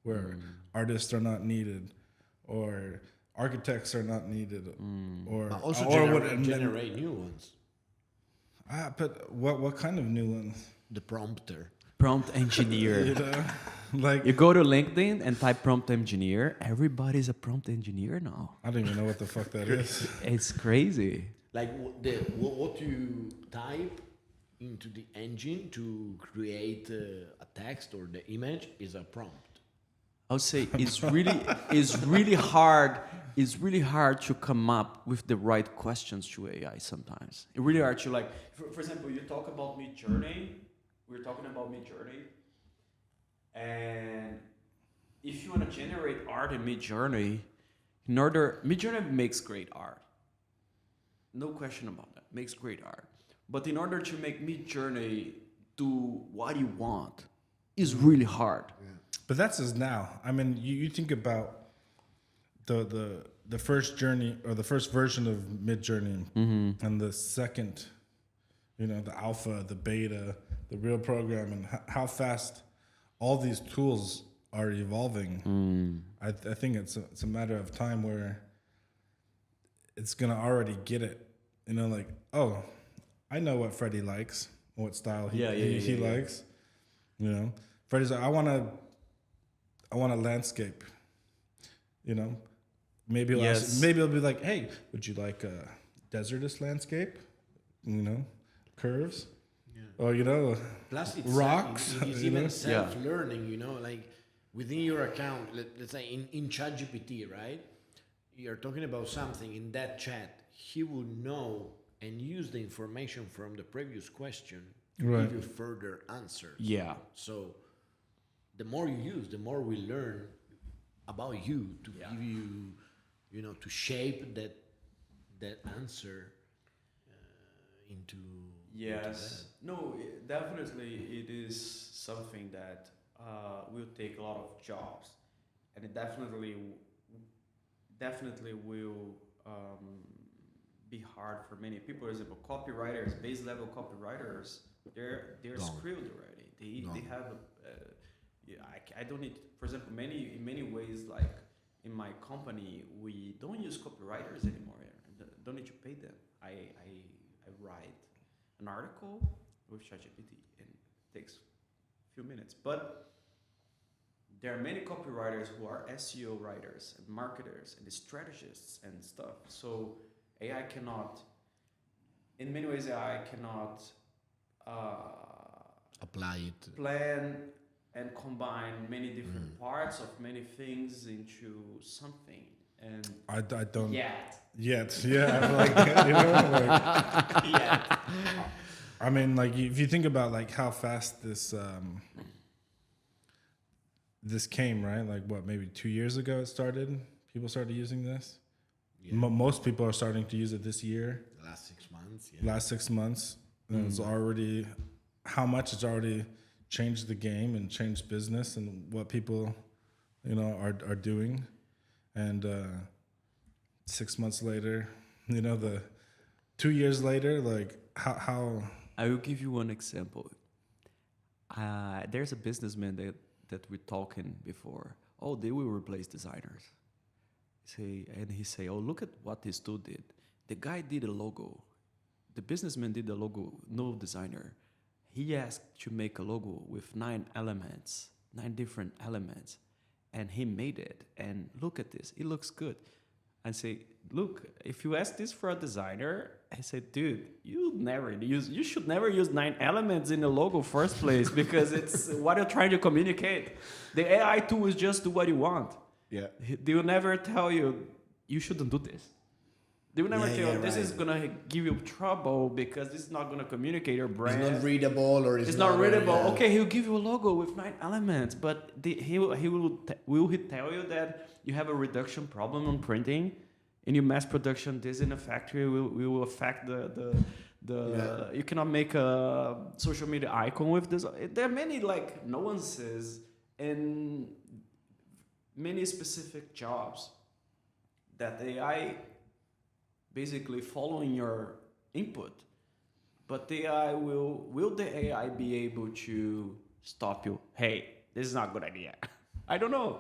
Where artists are not needed, or architects are not needed, or also generate new ones. But what kind of new ones? The prompter. Prompt engineer. You know, like You go to LinkedIn and type prompt engineer. Everybody's a prompt engineer now. I don't even know what the fuck that is. It's crazy. Like what you type into the engine to create a text or the image is a prompt. I would say it's really hard. It's really hard to come up with the right questions to AI sometimes. It's really hard to like. For example, you talk about Mid Journey. We're talking about Mid Journey, and if you want to generate art in Mid Journey, Mid Journey makes great art. No question about that. Makes great art. But in order to make Mid Journey do what you want, is really hard. Yeah. But that's as now. I mean, you think about the first journey or the first version of Mid Journey, and the second, the alpha, the beta, the real program, and how fast all these tools are evolving. I think it's a matter of time where it's gonna already get it. Like, oh, I know what Freddie likes, what style he likes. Freddie's like, I want a landscape. Maybe it'll be like, hey, would you like a desertous landscape? Curves. Or plus it's rocks. It's even self-learning. Like within your account. Let's say in ChatGPT, right? You're talking about something in that chat. He would know and use the information from the previous question to give you further answers. Yeah. So the more you use, the more we learn about you to give you, to shape that answer into. Yes. No, definitely it is something that will take a lot of jobs, and it definitely will be hard for many people. For example, copywriters, base level copywriters, they're screwed already. They have I don't need, for example, in many ways, like in my company, we don't use copywriters anymore. Don't need to pay them. I write an article with ChatGPT and it takes a few minutes. But there are many copywriters who are SEO writers and marketers and strategists and stuff. So AI cannot, in many ways, AI cannot apply it, plan and combine many different parts of many things into something. And I don't yet. Yeah, like Yeah. I mean, like if you think about like how fast this came, right? Like what, maybe 2 years ago it started. People started using this. Yeah. Most people are starting to use it this year. The last 6 months. Yeah. Last 6 months, and it's already how much it's already changed the game and changed business and what people, are doing. And 6 months later, the 2 years later, like how I will give you one example. There's a businessman that we're talking before. Oh, they will replace designers. He say, oh, look at what this dude did. The guy did a logo. The businessman did a logo, no designer. He asked to make a logo with 9 different elements. And he made it. And look at this. It looks good. I say, look, if you ask this for a designer, I said, dude, you should never use 9 elements in a logo first place because it's what you're trying to communicate. The AI tool is just do what you want. Yeah. They will never tell you shouldn't do this. They will never Yeah, tell yeah, this is right. gonna give you trouble because this is not gonna communicate your brand. It's not readable or It's not readable. yeah. Okay, he'll give you a logo with 9 elements, but will he tell you that you have a reduction problem on printing, in your mass production, this in a factory will affect the you cannot make a social media icon with this. There are many like nuances and many specific jobs that AI basically following your input. But the AI will the AI be able to stop you? Hey, this is not a good idea. I don't know.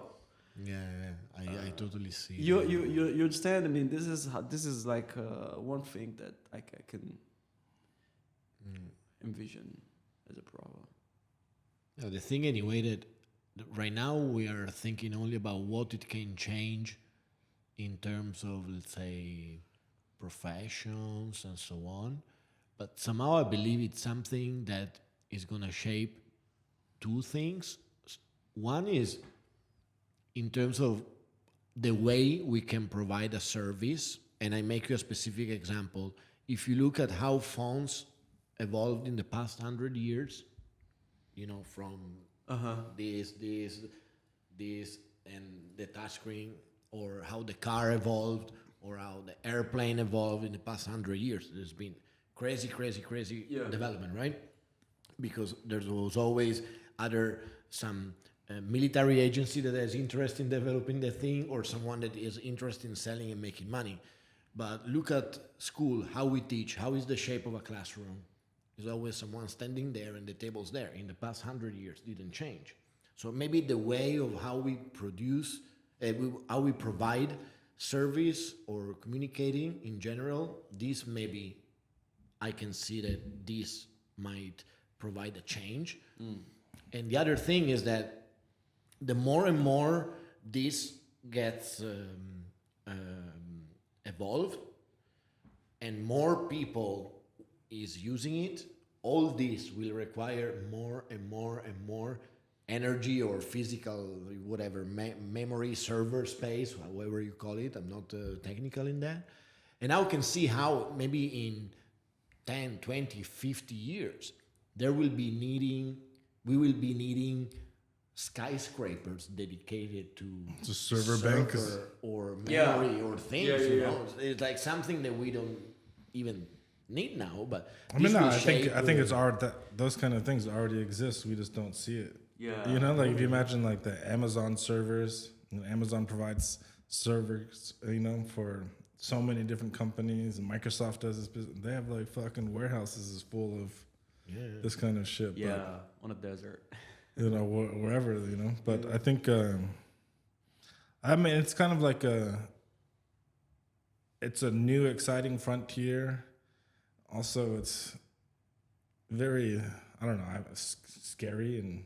Yeah, I totally see. You understand? I mean, this is like one thing that I can envision as a problem. No, the thing anyway that right now we are thinking only about what it can change in terms of, let's say, professions and so on. But somehow I believe it's something that is going to shape two things. One is in terms of the way we can provide a service. And I make you a specific example. If you look at how phones evolved in the past 100 years, you know, from this, and the touchscreen, or how the car evolved, or how the airplane evolved in the past 100 years. There's been crazy development, right? Because there was always either some military agency that is interested in developing the thing, or someone that is interested in selling and making money. But look at school, how we teach, how is the shape of a classroom? There's always someone standing there and the table's there. In the past 100 years, didn't change. So maybe the way of how we produce, how we provide service or communicating in general, this maybe I can see that this might provide a change. And the other thing is that the more and more this gets evolved and more people is using it, all this will require more and more and more energy or physical, whatever, memory, server space, however you call it. I'm not technical in that. And now we can see how maybe in 10, 20, 50 years, we will be needing skyscrapers dedicated to server bank or memory or things. You know, Yeah. it's like something that we don't even need now. But I mean, no, I think it's those kind of things already exist. We just don't see it. Yeah. You know, like if you imagine like the Amazon servers, Amazon provides servers, you know, for so many different companies, and Microsoft does this business. They have like fucking warehouses is full of this kind of shit. Yeah, but, on a desert. you know, wherever, you know. But I think, I mean, it's kind of like it's a new exciting frontier. Also, it's very, I don't know, scary and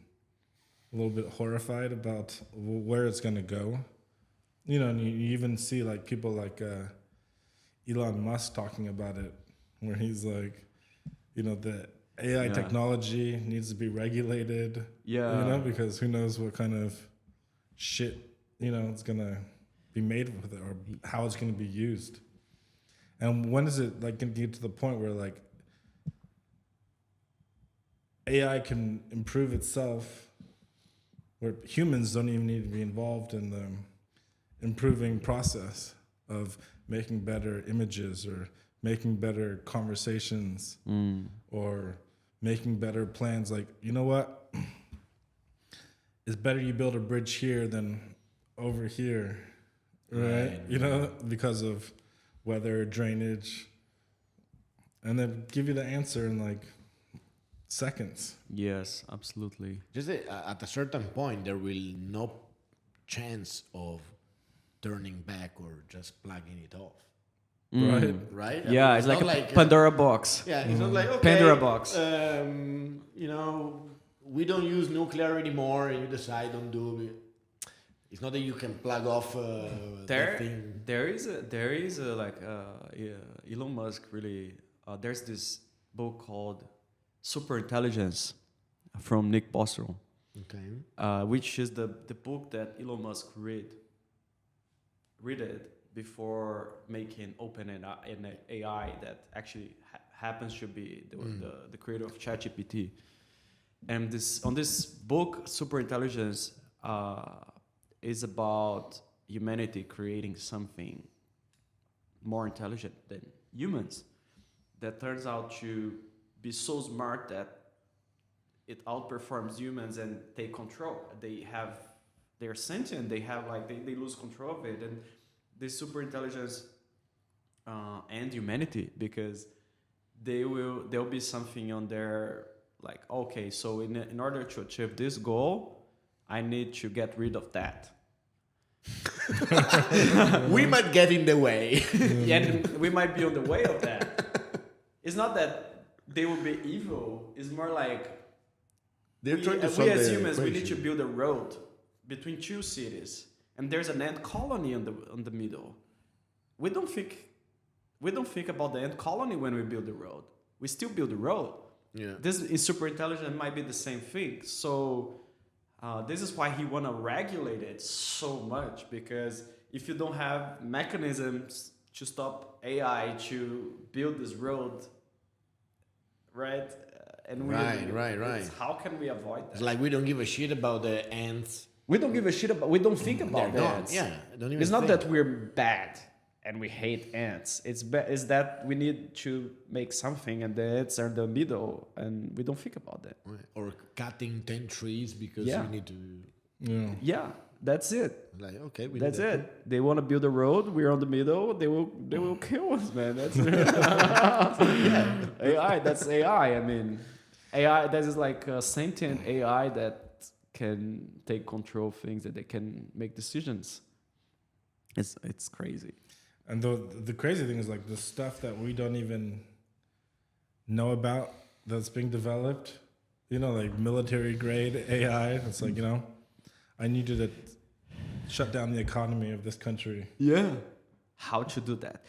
a little bit horrified about where it's going to go. You know, and you even see like people like Elon Musk talking about it, where he's like, you know, the AI technology needs to be regulated. Yeah. You know, because who knows what kind of shit, you know, it's going to be made with it or how it's going to be used. And when is it like going to get to the point where like AI can improve itself, where humans don't even need to be involved in the improving process of making better images or making better conversations or making better plans? Like, you know what? It's better you build a bridge here than over here, right? You know, because of weather, drainage, and then give you the answer in like seconds. Yes, absolutely. Just at a certain point, there will no chance of turning back or just plugging it off. Right? Right? Yeah, mean, it's like not a Pandora box. Yeah, it's not like, okay, Pandora box. You know, we don't use nuclear anymore, and you decide don't do it. It's not that you can plug off the thing. There is a Elon Musk really. There's this book called Super Intelligence from Nick Bostrom. Okay. Which is the book that Elon Musk read it before making open an AI that actually happens to be the creator of ChatGPT. And this book, Superintelligence, is about humanity creating something more intelligent than humans that turns out to be so smart that it outperforms humans and take control. They're sentient. They have they lose control of it, and this super intelligence and humanity, because there'll be something on there like, okay, so in order to achieve this goal, I need to get rid of that. We might get in the way. Yeah, we might be on the way of that. It's not that they will be evil. It's more like Trying to we solve as the humans, we need to equation. build a road between two cities, and there's an ant colony on the middle. We don't think about the ant colony when we build the road. We still build the road. Yeah. This is super intelligent. Might be the same thing. So this is why he wanna regulate it so much, because if you don't have mechanisms to stop AI to build this road, right? And Right. How can we avoid that? It's like we don't give a shit about the ants. We don't give a shit about. We don't think about They're that. gone. Yeah. Don't even It's not think. that we're bad and we hate ants. It's that we need to make something, and the ants are the middle, and we don't think about that. Right. Or cutting 10 trees because Yeah. we need to. Yeah. Yeah, that's it. Like, okay, we That's did that. it. They want to build a road. We're on the middle. They will kill us, man. That's AI. That's AI. I mean, AI. That is like a sentient AI that can take control of things, that they can make decisions. It's crazy. And the crazy thing is like the stuff that we don't even know about that's being developed, like military grade AI. It's like, I need you to shut down the economy of this country, Yeah. How to do that?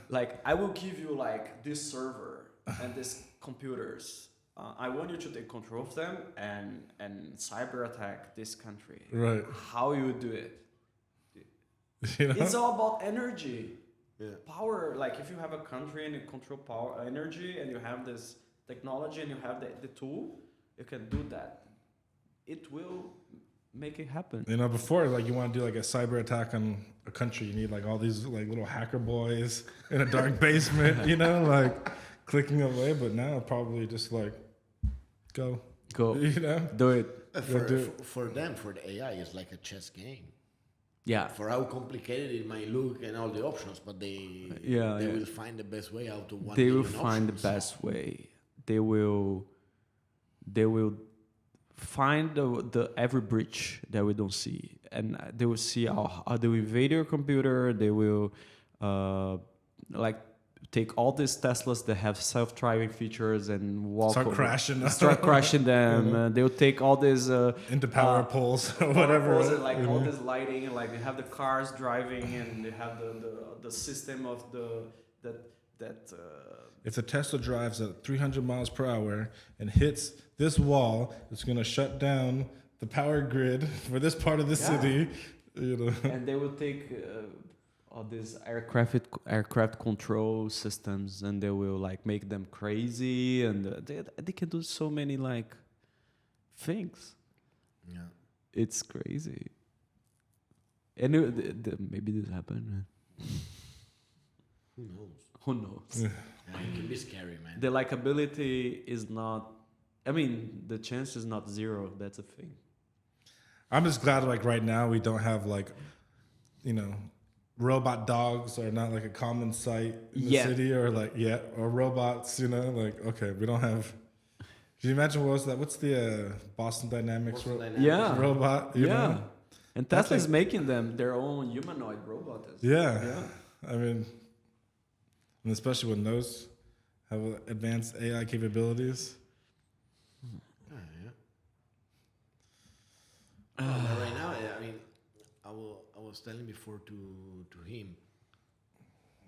Like, I will give you like this server and these computers. I want you to take control of them and cyber attack this country. Right. How you do it? You know? It's all about energy. Yeah. Power. Like, if you have a country and you control power, energy, and you have this technology and you have the tool, you can do that. It will make it happen. Before, like, you want to do like a cyber attack on a country, you need like all these like little hacker boys in a dark basement, like clicking away. But now probably just like go, Go. Do it. For them, for the AI, it's like a chess game. Yeah. For how complicated it might look and all the options, but they will find the best way out of one. They will million find options. the best way. They will find the every breach that we don't see, and they will see how they will invade your computer. They will like take all these Teslas that have self-driving features and Start crashing them. They'll take all these into power poles or whatever. poles and, like all this lighting, and like they have the cars driving, and they have the system of that. If the Tesla drives at 300 miles per hour and hits this wall, it's going to shut down the power grid for this part of the city. And they will take all these aircraft control systems, and they will like make them crazy, and they can do so many like things. Yeah. It's crazy. And maybe this happened. Who knows? Who knows? Yeah, it can be scary, man. The likability is not. I mean, the chance is not zero. That's a thing. I'm just glad like right now we don't have like, robot dogs are not like a common sight in the city, or like or robots, like, okay, we don't have. Can you imagine what's the Boston Dynamics robot? You know? And Tesla's making them their own humanoid robot. Yeah. I mean, and especially when those have advanced AI capabilities. Right now, I mean, I was telling before to him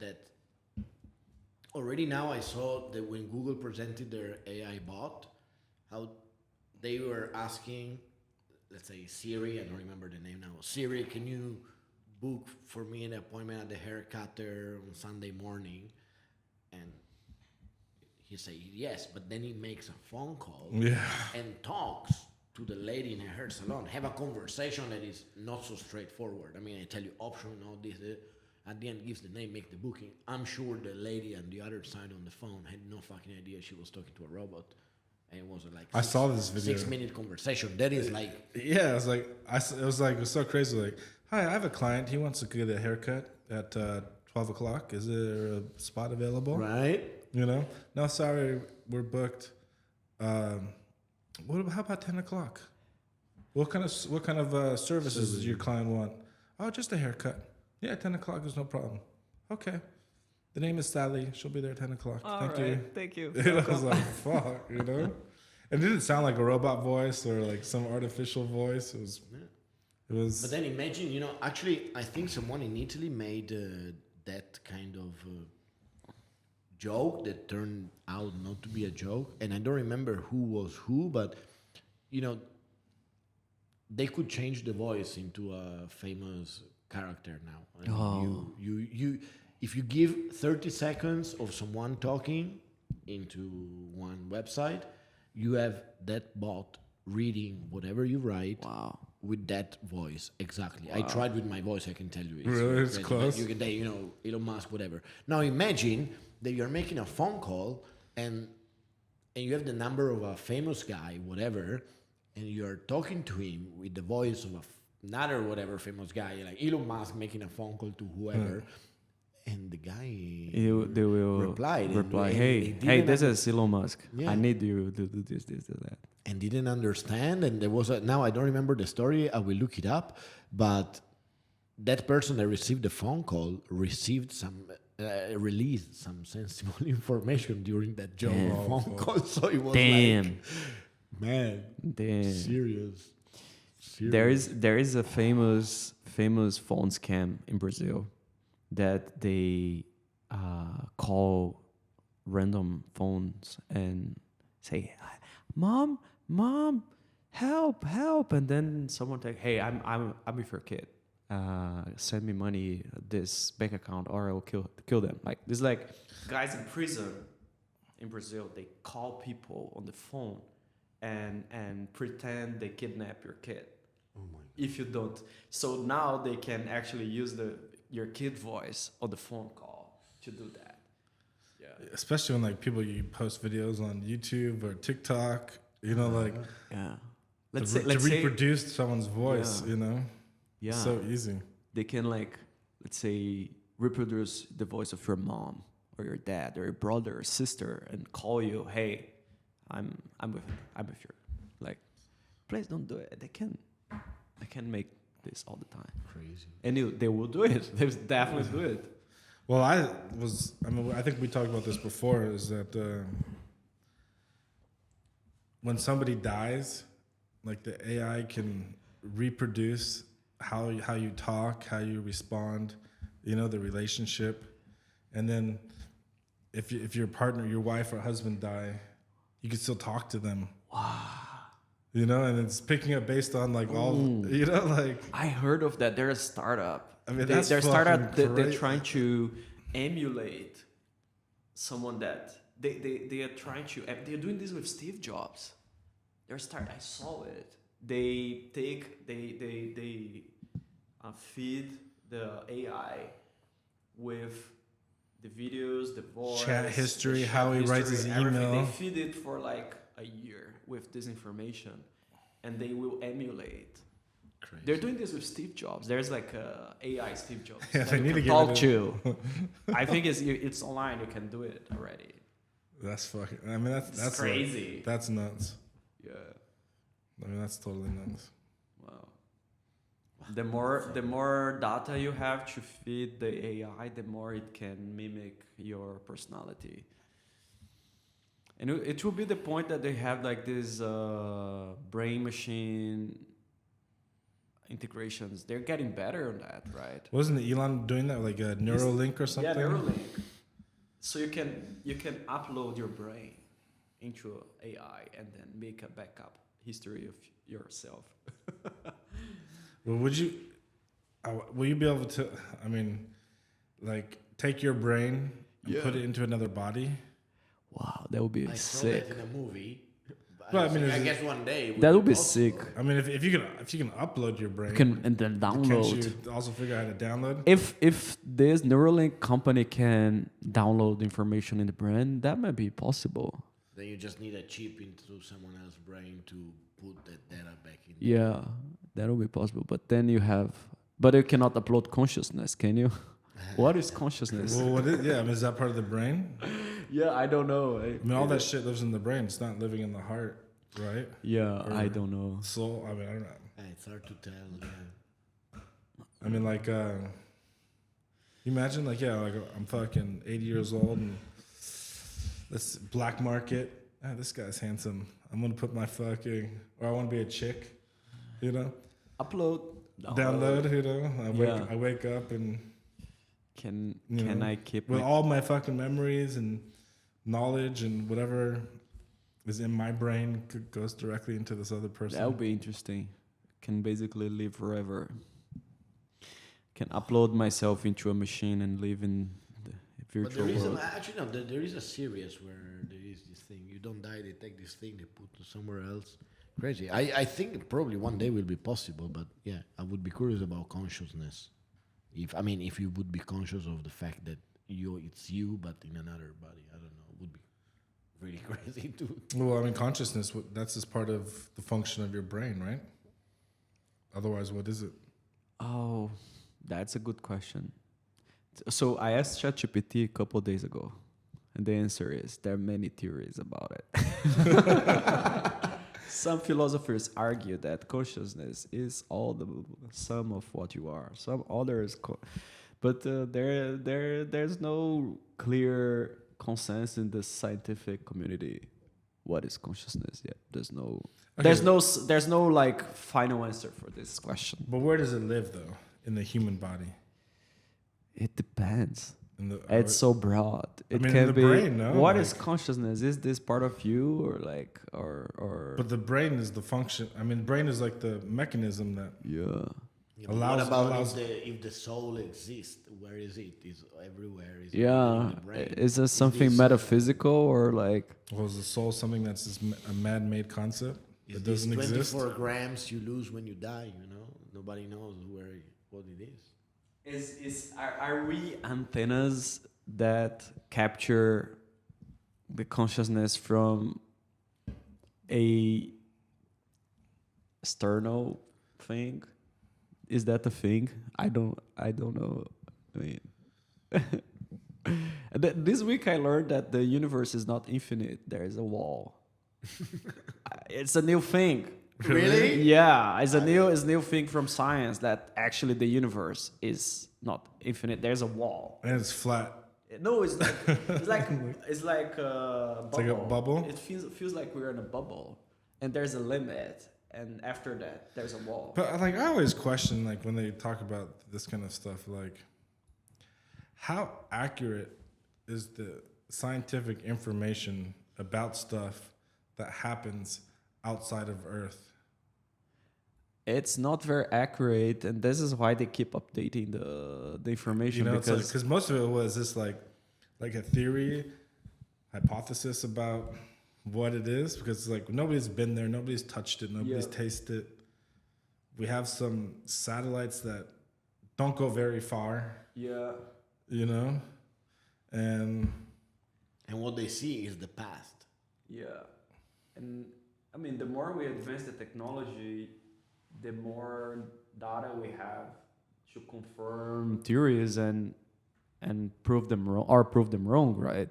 that already now I saw that when Google presented their AI bot, how they were asking, let's say Siri, I don't remember the name now. Siri, can you book for me an appointment at the hair cutter on Sunday morning, and he say yes, but then he makes a phone call and talks to the lady in a hair salon, have a conversation that is not so straightforward. I mean, I tell you option, all this, at the end gives the name, make the booking. I'm sure the lady on the other side on the phone had no fucking idea she was talking to a robot. And it was like I saw this video. 6-minute conversation. That is like... Yeah, it was so crazy. Like, hi, I have a client. He wants to get a haircut at 12 o'clock. Is there a spot available? Right. You know? No, sorry, we're booked. How about 10 o'clock? What kind of services does your client want? Oh, just a haircut. Yeah, 10 o'clock is no problem. Okay. The name is Sally. She'll be there at 10 o'clock. Thank you. I was like, fuck, you know? It didn't sound like a robot voice or like some artificial voice. It was. But then imagine, actually, I think someone in Italy made that kind of joke that turned out not to be a joke. And I don't remember who was who, but, they could change the voice into a famous character now. And you if you give 30 seconds of someone talking into one website, you have that bot reading whatever you write with that voice. Exactly. Wow. I tried with my voice, I can tell you. It's close. You can, Elon Musk, whatever. Now imagine that you're making a phone call and you have the number of a famous guy, whatever, and you're talking to him with the voice of another whatever famous guy, like Elon Musk making a phone call to whoever. And the guy they will reply, hey, this is Elon Musk. Yeah. I need you to do this, that. And didn't understand. And there was now I don't remember the story. I will look it up. But that person that received the phone call received released some sensible information during that phone call. So it was like, man, serious. There is a famous phone scam in Brazil that they call random phones and say, "Mom, help!" And then someone take, "Hey, I'm with your kid. Send me money, this bank account, or I will kill them." Like this, like guys in prison in Brazil, they call people on the phone and pretend they kidnap your kid. Oh my God. If you don't, so now they can actually use your kid voice on the phone call to do that. Yeah. Especially when like you post videos on YouTube or TikTok, yeah. Let's reproduce someone's voice, Yeah. So easy. They can let's say reproduce the voice of your mom or your dad or your brother or sister and call you, "Hey, I'm with you." Please don't do it. They can make this all the time. Crazy. And they will do it. They will definitely do it. Well, I think we talked about this before, is that when somebody dies, like the AI can reproduce how you talk, how you respond, the relationship. And then if your partner, your wife or husband die, you can still talk to them. Wow. And it's picking up based on I heard of that. They're a startup. I mean, they're startup. They're trying to emulate someone that they are trying to. They're doing this with Steve Jobs. I saw it. They feed the AI with the videos, the voice, chat history, how he writes his email. They feed it for a year with this information, and they will emulate. Crazy. They're doing this with Steve Jobs. There's a AI Steve Jobs. Yeah, they need to talk to. I think it's online. You can do it already. That's fucking. I mean, that's crazy. That's nuts. Yeah. I mean, that's totally nuts. Wow. The more data you have to feed the AI, the more it can mimic your personality. And it will be the point that they have this brain machine integrations. They're getting better on that, right? Wasn't Elon doing that, like a Neuralink or something? Yeah, Neuralink. So you can upload your brain into AI and then make a backup history of yourself. Well, would you? will you be able to? I mean, like take your brain and put it into another body. Wow, that would be I saw sick. that in a movie. Well, I mean, I guess one day That would be possible. sick. I mean, if you can upload your brain, You can and then can't download. you also figure out how to download? If this Neuralink company can download information in the brain, that might be possible. Then you just need a chip into someone else's brain to put that data back in. Yeah, that would be possible. But then but you cannot upload consciousness, can you? What is consciousness? Well, I mean, is that part of the brain? Yeah, I don't know. I mean, all that shit lives in the brain. It's not living in the heart, right? Yeah, I don't know. Soul. I mean, I don't know. It's hard to tell. Yeah. I mean, like, you imagine, like, yeah, like I'm fucking 80 years old and this black market. Ah, this guy's handsome. I'm gonna put my fucking, or I want to be a chick, you know. Upload. Download, you know. Yeah. I wake up and Can you know, I keep with my, all my fucking memories and knowledge and whatever is in my brain goes directly into this other person. that would be interesting. Can basically live forever. Can upload myself into a machine and live in the But virtual there is world. actually no. There is a series where there is this thing. You don't die. They take this thing. They put to somewhere else. Crazy. I think probably one day will be possible. But yeah, I would be curious about consciousness. If you would be conscious of the fact that it's you, but in another body. I don't know. It would be really crazy too. Well, I mean, consciousness, that's just part of the function of your brain, right? Otherwise, what is it? Oh, that's a good question. So I asked ChatGPT a couple of days ago, and the answer is there are many theories about it. Some philosophers argue that consciousness is all the sum of what you are. Some others, but there's no clear consensus in the scientific community. What is consciousness yet? Okay. There's no like final answer for this question. But where does it live, though, in the human body? It depends. In It's so broad. It mean, in can the be. brain, no? What Like- is consciousness? Is this part of you, or? But the brain is the function. I mean, brain is like the mechanism that Yeah. Yeah, but Allows- what about allows- if the soul exists? Where is it? Is everywhere? Is it Yeah. in the brain? Is this something this, metaphysical or like? was the soul something that's just a man-made concept Is that this doesn't exist. 24 grams you lose when you die? You know, nobody knows what it is. Are we antennas that capture the consciousness from a external thing? Is that a thing? I don't know. I mean, this week I learned that the universe is not infinite. There is a wall. It's a new thing. Really? Yeah, it's a new thing from science that actually the universe is not infinite. There's a wall. And it's flat. No, it's like it's like a bubble. like a bubble? It feels like we're in a bubble, and there's a limit, and after that, there's a wall. But like I always question, like when they talk about this kind of stuff, like how accurate is the scientific information about stuff that happens outside of Earth? It's not very accurate, and this is why they keep updating the information, You know, because because most of it was just like a theory, hypothesis about what it is. Because like nobody's been there, nobody's touched it, nobody's tasted it. We have some satellites that don't go very far, yeah, you know, and what they see is the past. yeah, and I mean, the more we advance the technology, the more data we have to confirm theories and prove them wrong, right?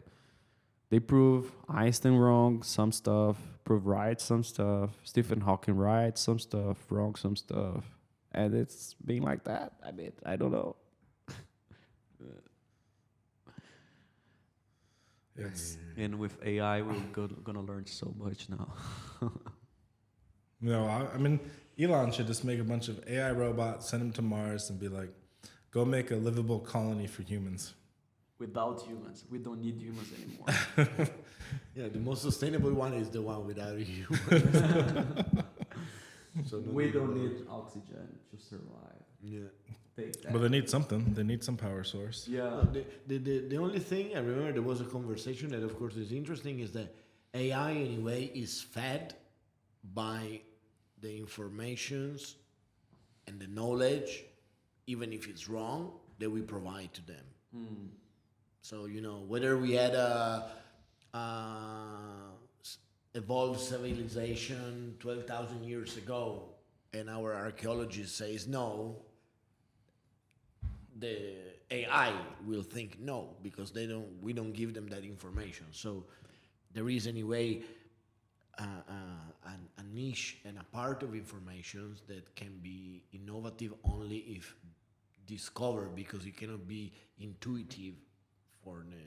They prove Einstein wrong some stuff, prove right some stuff, Stephen Hawking right some stuff, wrong some stuff, and it's been like that. I mean, I don't know. it's And with AI, we're gonna learn so much now. no. I mean, Elon should just make a bunch of AI robots, send them to Mars, and be like, "Go make a livable colony for humans." Without humans, we don't need humans anymore. Yeah, the most sustainable one is the one without you. So We don't need oxygen to survive. Yeah. fake that. But they need something. They need some power source. Yeah. No, the only thing I remember there was a conversation that of course is interesting is that AI anyway is fed by the informations and the knowledge, even if it's wrong, that we provide to them. So whether we had evolved civilization 12,000 years ago, and our archaeologist says no, the AI will think no because we don't give them that information. So there is anyway a niche and a part of information that can be innovative only if discovered, because it cannot be intuitive for the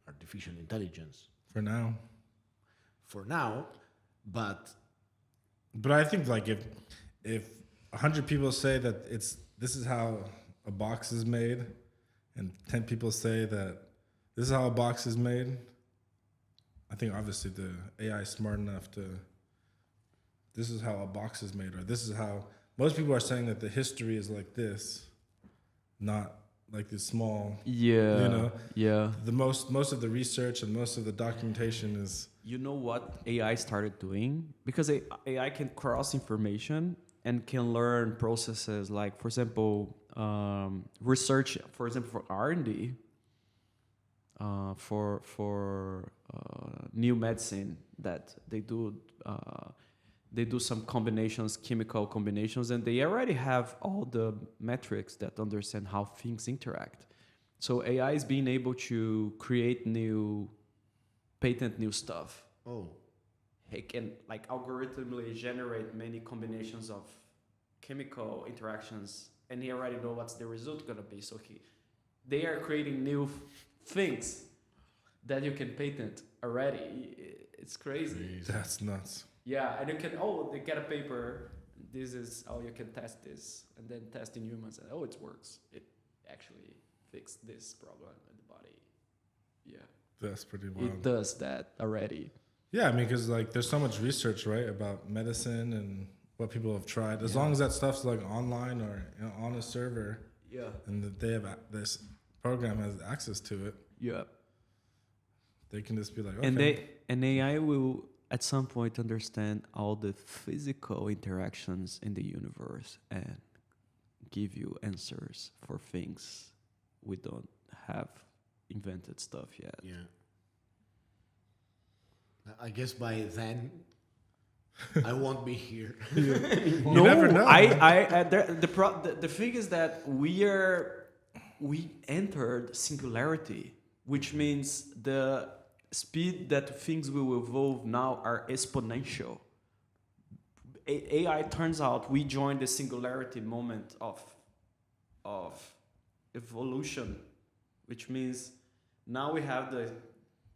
artificial intelligence For now. for now. But I think like if 100 people say that this is how a box is made, and 10 people say that this is how a box is made, I think obviously the AI is smart enough to. This is how a box is made, or this is how most people are saying that the history is like this, not like this small. Yeah. Yeah. The most of the research and most of the documentation is. You know what AI started doing? Because AI can cross information and can learn processes like, for example, research, for example, for R&D, for new medicine that they do. They do some combinations, chemical combinations, and they already have all the metrics that understand how things interact. So AI is being able to patent new stuff. It can like algorithmically generate many combinations of chemical interactions, and he already know what's the result gonna be. So they are creating new things that you can patent already. It's crazy. That's nuts. Yeah, and you can they get a paper. This is you can test this, and then test in humans, and it works. It actually fixed this problem in the body. Yeah, That's pretty wild. it does that already. Yeah, I mean, because like there's so much research, right, about medicine and what people have tried. As long as that stuff's like online or on a server, and that they have this program has access to it, they can just be like, okay. And AI will at some point understand all the physical interactions in the universe and give you answers for things we don't have invented stuff yet. yeah, I guess by then I won't be here. You never know. The thing is that we entered singularity, which means the speed that things will evolve now are exponential. AI turns out we joined the singularity moment of evolution, which means now we have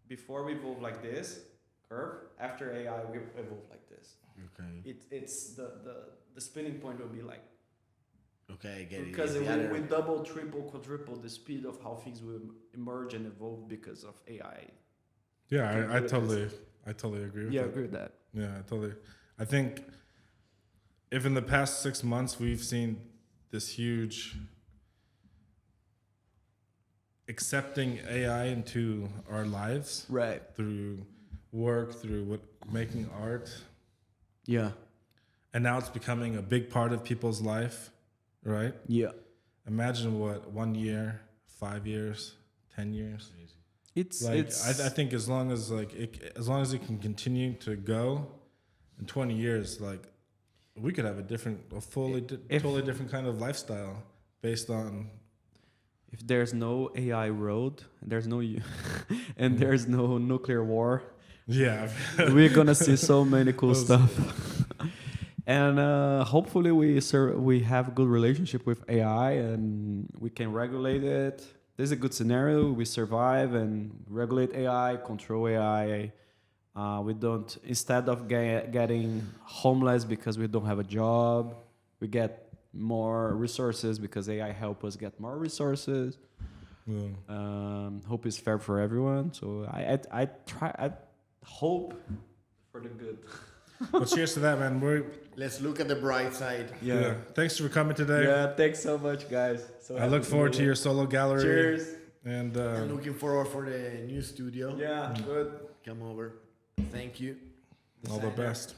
before we evolve like this curve, after AI we evolve like this. Okay. It's the spinning point will be like. Okay, I get it. Because we double, triple, quadruple the speed of how things will emerge and evolve because of AI. Yeah, I totally agree with that. Yeah, I agree with that. Yeah, I think if in the past 6 months we've seen this huge accepting AI into our lives, right, through work, through making art, yeah, and now it's becoming a big part of people's life, right? Yeah. Imagine what 1 year, 5 years, 10 years. It's like it's I think as long as it can continue to go, in 20 years, like we could have totally different kind of lifestyle based on. If there's no AI road, there's no and there's no nuclear war. Yeah, we're gonna see so many cool stuff. And hopefully we have a good relationship with AI and we can regulate it. This is a good scenario. We survive and regulate AI, control AI. We don't, instead of getting homeless because we don't have a job, we get more resources because AI help us get more resources. Yeah. Hope is fair for everyone. So I hope for the good. Well, cheers to that, man. Let's look at the bright side. Yeah. Thanks for coming today. Yeah, thanks so much, guys. So I look forward to your solo gallery. Cheers. And I'm looking forward for the new studio. Yeah, good. Come over. Thank you. all the best.